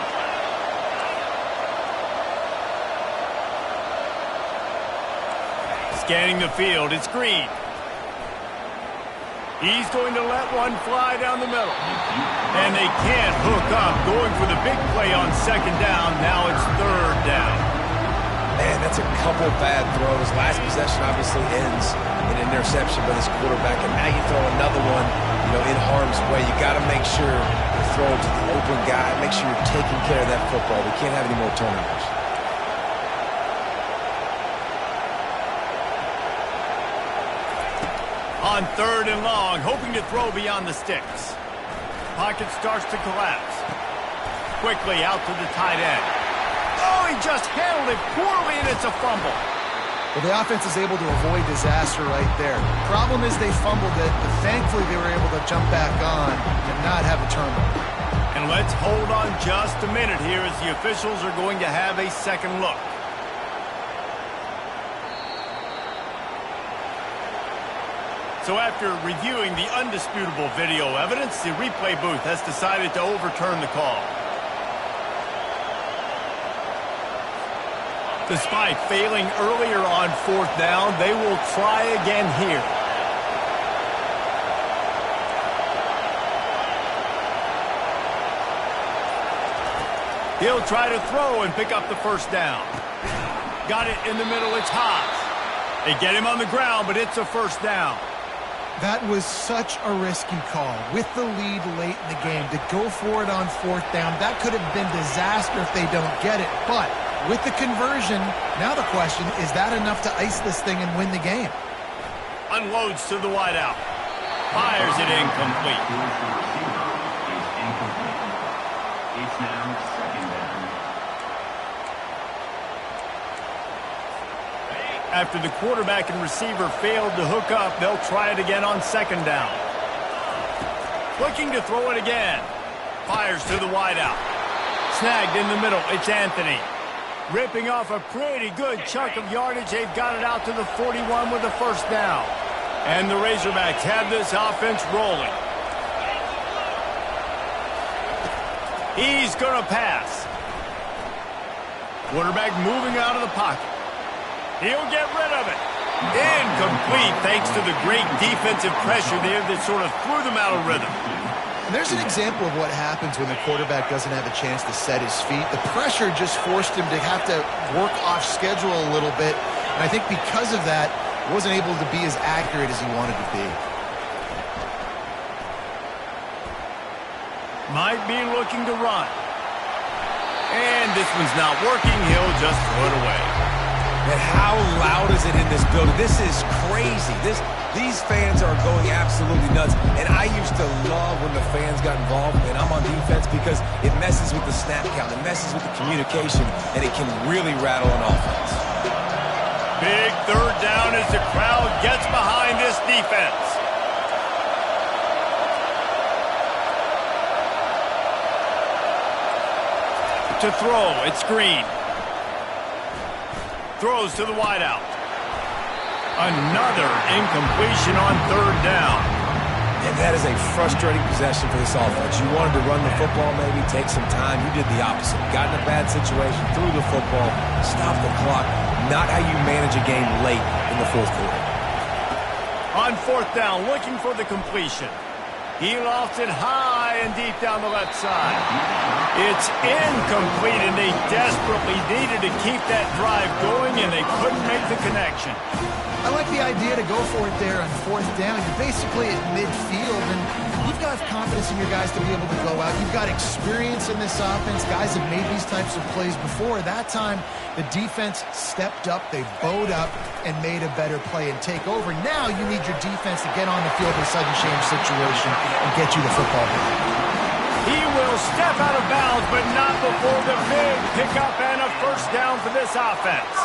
Scanning the field, it's Green. He's going to let one fly down the middle. And they can't hook up, going for the big play on 2nd down. Now it's 3rd down. Man, that's a couple bad throws. Last possession obviously ends in an interception by this quarterback, and now you throw another one, in harm's way. You got to make sure you throw it to the open guy. Make sure you're taking care of that football. We can't have any more turnovers. On 3rd and long, hoping to throw beyond the sticks. Pocket starts to collapse. Quickly out to the tight end. Oh, he just handled it poorly, and it's a fumble. Well, the offense is able to avoid disaster right there. Problem is they fumbled it, but thankfully they were able to jump back on and not have a turnover. And let's hold on just a minute here as the officials are going to have a second look. So after reviewing the undisputable video evidence, the replay booth has decided to overturn the call. Despite failing earlier on 4th down, they will try again here. He'll try to throw and pick up the 1st down. Got it in the middle, it's Haas. They get him on the ground, but it's a 1st down. That was such a risky call. With the lead late in the game, to go for it on 4th down, that could have been disaster if they don't get it. But with the conversion, now the question, is that enough to ice this thing and win the game? Unloads to the wideout. Fires it incomplete. It's now 2nd down. After the quarterback and receiver failed to hook up, they'll try it again on 2nd down. Looking to throw it again. Fires to the wideout. Snagged in the middle, it's Anthony. Ripping off a pretty good chunk of yardage. They've got it out to the 41 with the 1st down. And the Razorbacks have this offense rolling. He's going to pass. Quarterback moving out of the pocket. He'll get rid of it. Incomplete thanks to the great defensive pressure there that sort of threw them out of rhythm. And there's an example of what happens when the quarterback doesn't have a chance to set his feet. The pressure just forced him to have to work off schedule a little bit. And I think because of that, he wasn't able to be as accurate as he wanted to be. Might be looking to run. And this one's not working. He'll just throw it away. And how loud is it in this building? This is crazy. These fans are going absolutely nuts. And I used to love when the fans got involved, and I'm on defense, because it messes with the snap count. It messes with the communication, and it can really rattle an offense. Big 3rd down as the crowd gets behind this defense. To throw, it's Green. Throws to the wideout. Another incompletion on 3rd down. And that is a frustrating possession for this offense. You wanted to run the football, maybe take some time. You did the opposite. Got in a bad situation, threw the football, stopped the clock. Not how you manage a game late in the 4th quarter. On 4th down, looking for the completion. He lofts it high and deep down the left side. It's incomplete, and they desperately needed to keep that drive going, and they couldn't make the connection. I like the idea to go for it there on 4th down. You're basically at midfield, and you've got confidence in your guys to be able to go out. You've got experience in this offense. Guys have made these types of plays before. That time, the defense stepped up. They bowed up and made a better play and take over. Now you need your defense to get on the field in a sudden change situation and get you the football back. He will step out of bounds, but not before the big pickup and a first down for this offense.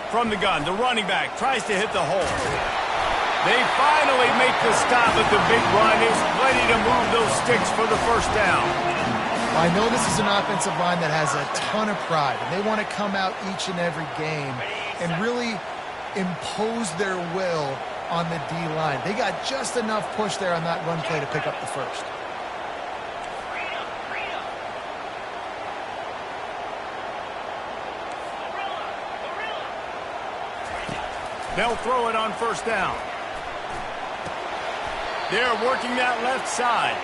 From the gun, the running back tries to hit the hole. They finally make the stop at the big run. Is plenty to move those sticks for the first down. I know this is an offensive line that has a ton of pride, and they want to come out each and every game and really impose their will on the D-line. They got just enough push there on that run play to pick up the first. They'll throw it on first down. They're working that left side.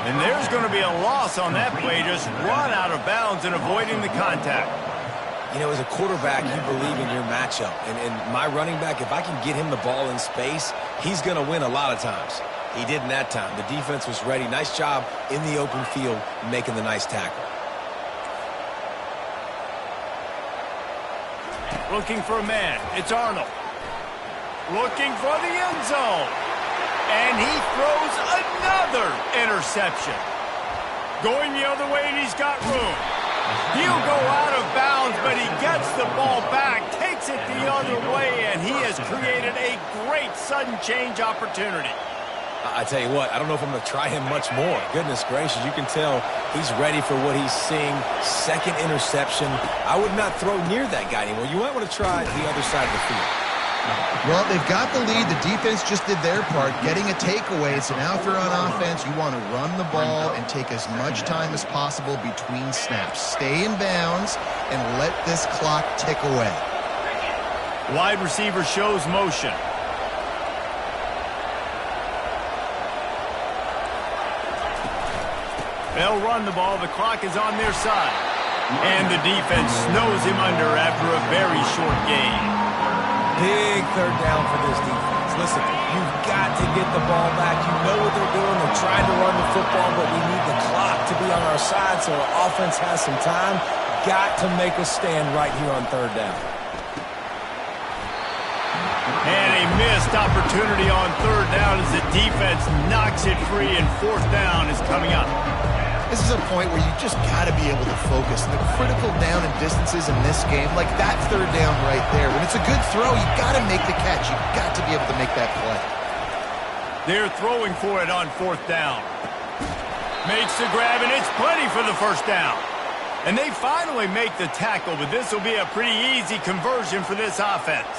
And there's going to be a loss on that play. Just run out of bounds and avoiding the contact. You know, as a quarterback, you believe in your matchup. And my running back, if I can get him the ball in space, he's going to win a lot of times. He didn't that time. The defense was ready. Nice job in the open field making the nice tackle. Looking for a man. It's Arnold. Looking for the end zone. And he throws another interception. Going the other way, and he's got room. He'll go out of bounds, but he gets the ball back, takes it the other way, and he has created a great sudden change opportunity. I tell you what, I don't know if I'm going to try him much more. Goodness gracious, you can tell he's ready for what he's seeing. Second interception. I would not throw near that guy anymore. You might want to try the other side of the field. Well, they've got the lead. The defense just did their part, getting a takeaway. So now if you're on offense, you want to run the ball and take as much time as possible between snaps. Stay in bounds and let this clock tick away. Wide receiver shows motion. They'll run the ball. The clock is on their side. And the defense snows him under after a very short gain. Big third down for this defense. Listen, you've got to get the ball back. You know what they're doing. They're trying to run the football, but we need the clock to be on our side so our offense has some time. Got to make a stand right here on third down. And a missed opportunity on third down as the defense knocks it free, and fourth down is coming up. This is a point where you just got to be able to focus. The critical down and distances in this game, like that third down right there, when it's a good throw, you got to make the catch. You got to be able to make that play. They're throwing for it on fourth down. Makes the grab, and it's plenty for the first down. And they finally make the tackle, but this will be a pretty easy conversion for this offense.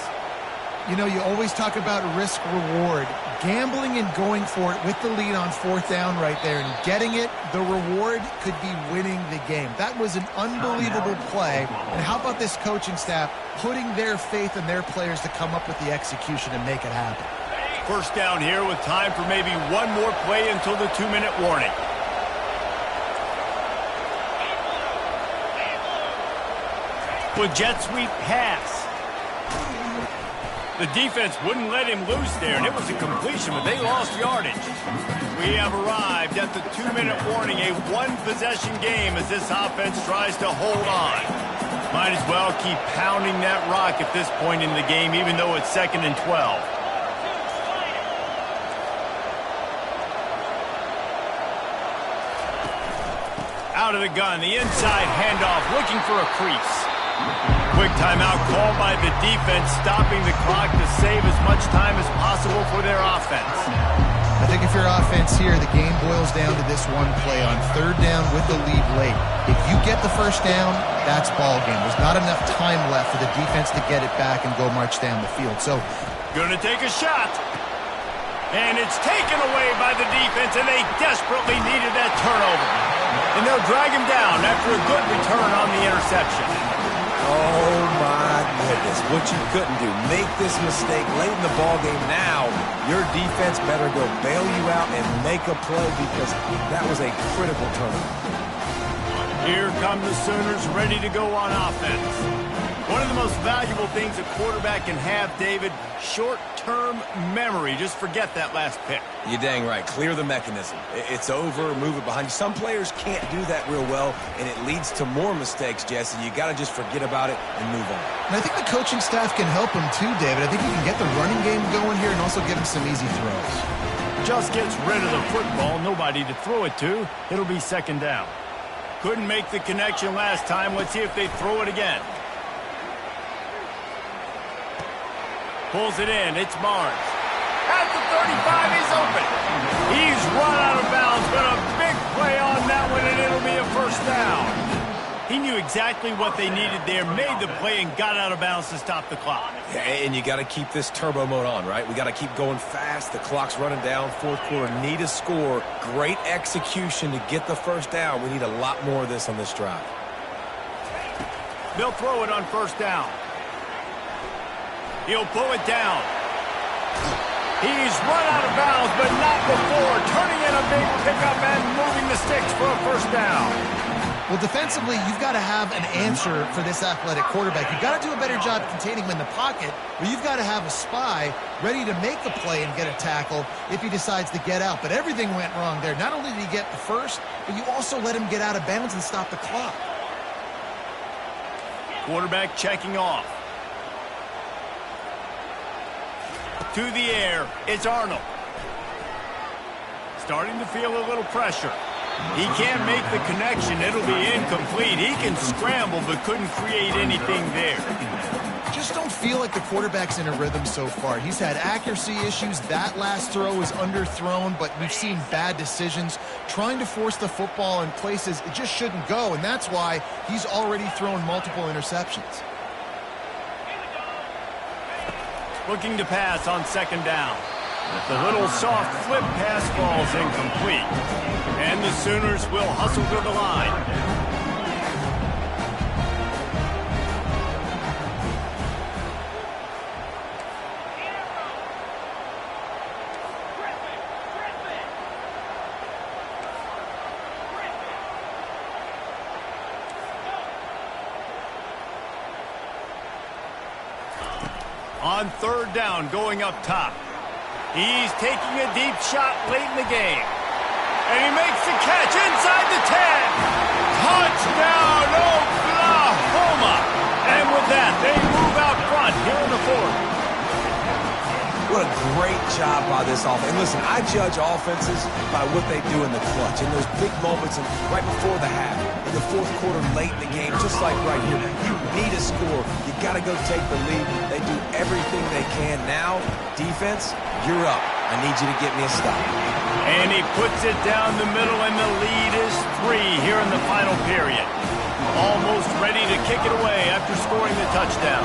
You know, you always talk about risk-reward. Gambling and going for it with the lead on fourth down right there and getting it, the reward could be winning the game. That was an unbelievable play. And how about this coaching staff putting their faith in their players to come up with the execution and make it happen? First down here with time for maybe one more play until the 2-minute warning. With jet sweep pass. The defense wouldn't let him loose there, and it was a completion, but they lost yardage. We have arrived at the 2-minute warning, a one-possession game as this offense tries to hold on. Might as well keep pounding that rock at this point in the game, even though it's 2nd and 12. Out of the gun, the inside handoff, looking for a crease. Quick timeout called by the defense, stopping the clock to save as much time as possible for their offense. I think if you're offense here, the game boils down to this one play on third down with the lead late. If you get the first down, that's ball game. There's not enough time left for the defense to get it back and go march down the field. So, gonna take a shot. And it's taken away by the defense, and they desperately needed that turnover. And they'll drag him down after a good return on the interception. Oh, my goodness. What you couldn't do. Make this mistake late in the ballgame. Now, your defense better go bail you out and make a play because that was a critical turnover. Here come the Sooners ready to go on offense. One of the most valuable things a quarterback can have, David, short-term memory. Just forget that last pick. You're dang right. Clear the mechanism. It's over, move it behind you. Some players can't do that real well, and it leads to more mistakes, Jesse. You got to just forget about it and move on. And I think the coaching staff can help him too, David. I think he can get the running game going here and also give him some easy throws. Just gets rid of the football, nobody to throw it to. It'll be second down. Couldn't make the connection last time. Let's see if they throw it again. Pulls it in. It's Barnes. At the 35, he's open. He's run out of bounds, but a big play on that one, and it'll be a first down. He knew exactly what they needed there, made the play, and got out of bounds to stop the clock. Yeah, and you got to keep this turbo mode on, right? We got to keep going fast. The clock's running down. Fourth quarter, need a score. Great execution to get the first down. We need a lot more of this on this drive. They'll throw it on first down. He'll pull it down. He's run out of bounds, but not before. Turning in a big pickup and moving the sticks for a first down. Well, defensively, you've got to have an answer for this athletic quarterback. You've got to do a better job containing him in the pocket, or you've got to have a spy ready to make the play and get a tackle if he decides to get out. But everything went wrong there. Not only did he get the first, but you also let him get out of bounds and stop the clock. Quarterback checking off. To the air, it's Arnold. Starting to feel a little pressure. He can't make the connection. It'll be incomplete. He can scramble, but couldn't create anything there. Just don't feel like the quarterback's in a rhythm so far. He's had accuracy issues. That last throw is underthrown, but we've seen bad decisions. Trying to force the football in places it just shouldn't go, and that's why he's already thrown multiple interceptions. Looking to pass on second down. The little soft flip pass falls incomplete. And the Sooners will hustle to the line. On third down, going up top. He's taking a deep shot late in the game. And he makes the catch inside the 10. Touchdown, Oklahoma. And with that, they move out front here in the fourth. What a great job by this offense. And listen, I judge offenses by what they do in the clutch, in those big moments and right before the half, in the fourth quarter, late in the game, just like right here. You need a score. You got to go take the lead. They do everything they can. Now, defense, you're up. I need you to get me a stop. And he puts it down the middle, and the lead is 3 here in the final period. Almost ready to kick it away after scoring the touchdown.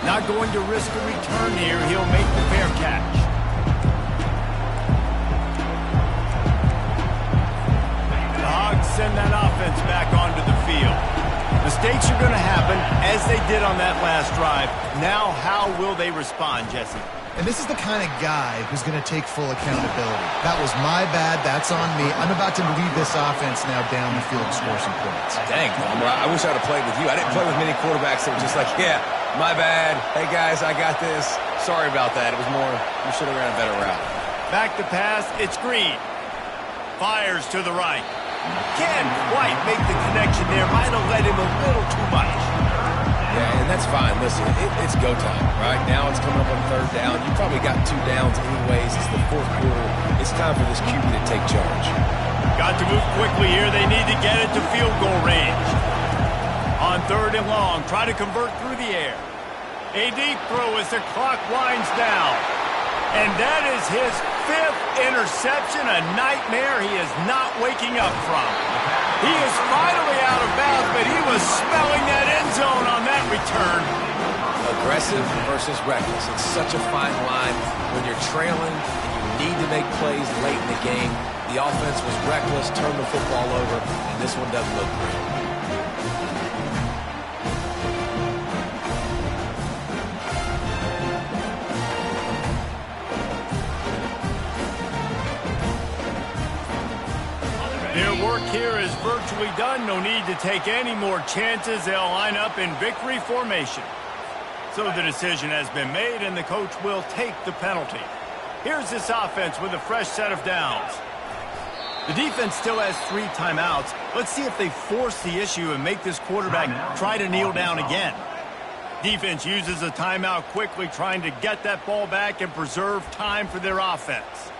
Not going to risk a return here. He'll make the fair catch. The Hogs send that offense back onto the field. Mistakes are going to happen, as they did on that last drive. Now, how will they respond, Jesse? And this is the kind of guy who's going to take full accountability. That was my bad. That's on me. I'm about to lead this offense now down the field and score some points. Dang, Palmer, I wish I would have played with you. I didn't play with many quarterbacks that were just like, yeah, my bad. Hey, guys, I got this. Sorry about that. It was more, we should have ran a better route. Back to pass. It's Green. Fires to the right. Can't quite make the connection there. Might have led him a little too much. Yeah, and that's fine. Listen, it's go time, right? Now it's coming up on third down. You probably got 2 downs anyways. It's the fourth quarter. It's time for this QB to take charge. Got to move quickly here. They need to get it to field goal range. On third and long, try to convert through the air. A deep throw as the clock winds down. And that is his 5th interception, a nightmare he is not waking up from. He is finally out of bounds, but he was smelling that end zone on that return. Aggressive versus reckless. It's such a fine line when you're trailing and you need to make plays late in the game. The offense was reckless, turned the football over, and this one doesn't look great. Their work here is virtually done. No need to take any more chances. They'll line up in victory formation. So the decision has been made, and the coach will take the penalty. Here's this offense with a fresh set of downs. The defense still has 3 timeouts. Let's see if they force the issue and make this quarterback try to kneel down again. Defense uses a timeout quickly, trying to get that ball back and preserve time for their offense.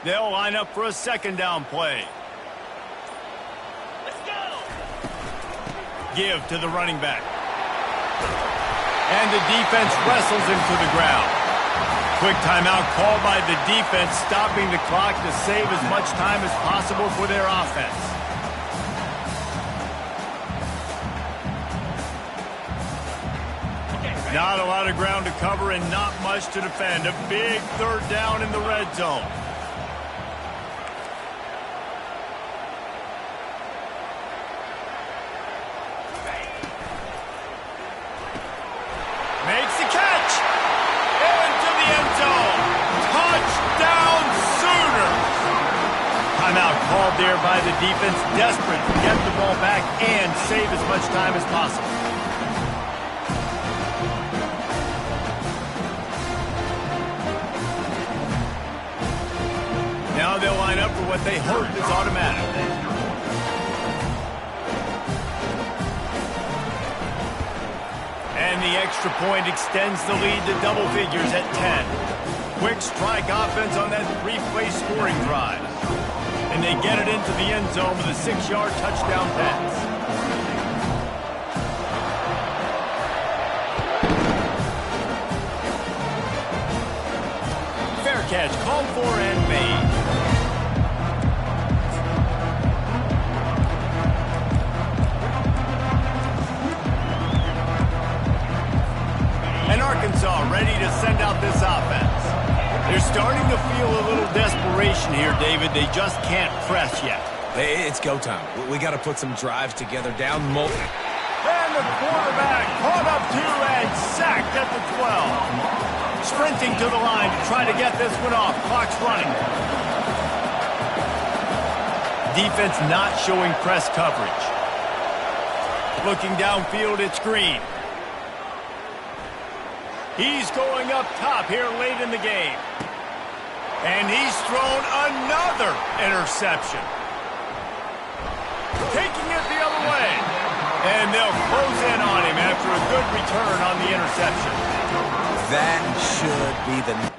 They'll line up for a second down play. Let's go. Give to the running back. And the defense wrestles him to the ground. Quick timeout called by the defense, stopping the clock to save as much time as possible for their offense. Not a lot of ground to cover and not much to defend. A big third down in the red zone. Makes the catch. Into the end zone. Touchdown Sooners. Timeout called there by the defense, desperate to get the ball back and save as much time as possible. Now they'll line up for what they hope is automatic. And the extra point extends the lead to double figures at 10. Quick strike offense on that 3-play scoring drive. And they get it into the end zone with a 6-yard touchdown pass. Fair catch called for and made. Arkansas ready to send out this offense. They're starting to feel a little desperation here, David. They just can't press yet. It's go time. We got to put some drives together down multi. And the quarterback caught up 2 and sacked at the 12. Sprinting to the line to try to get this one off. Clock's running. Defense not showing press coverage. Looking downfield, it's Green. He's going up top here late in the game. And he's thrown another interception. Taking it the other way. And they'll close in on him after a good return on the interception. That should be the...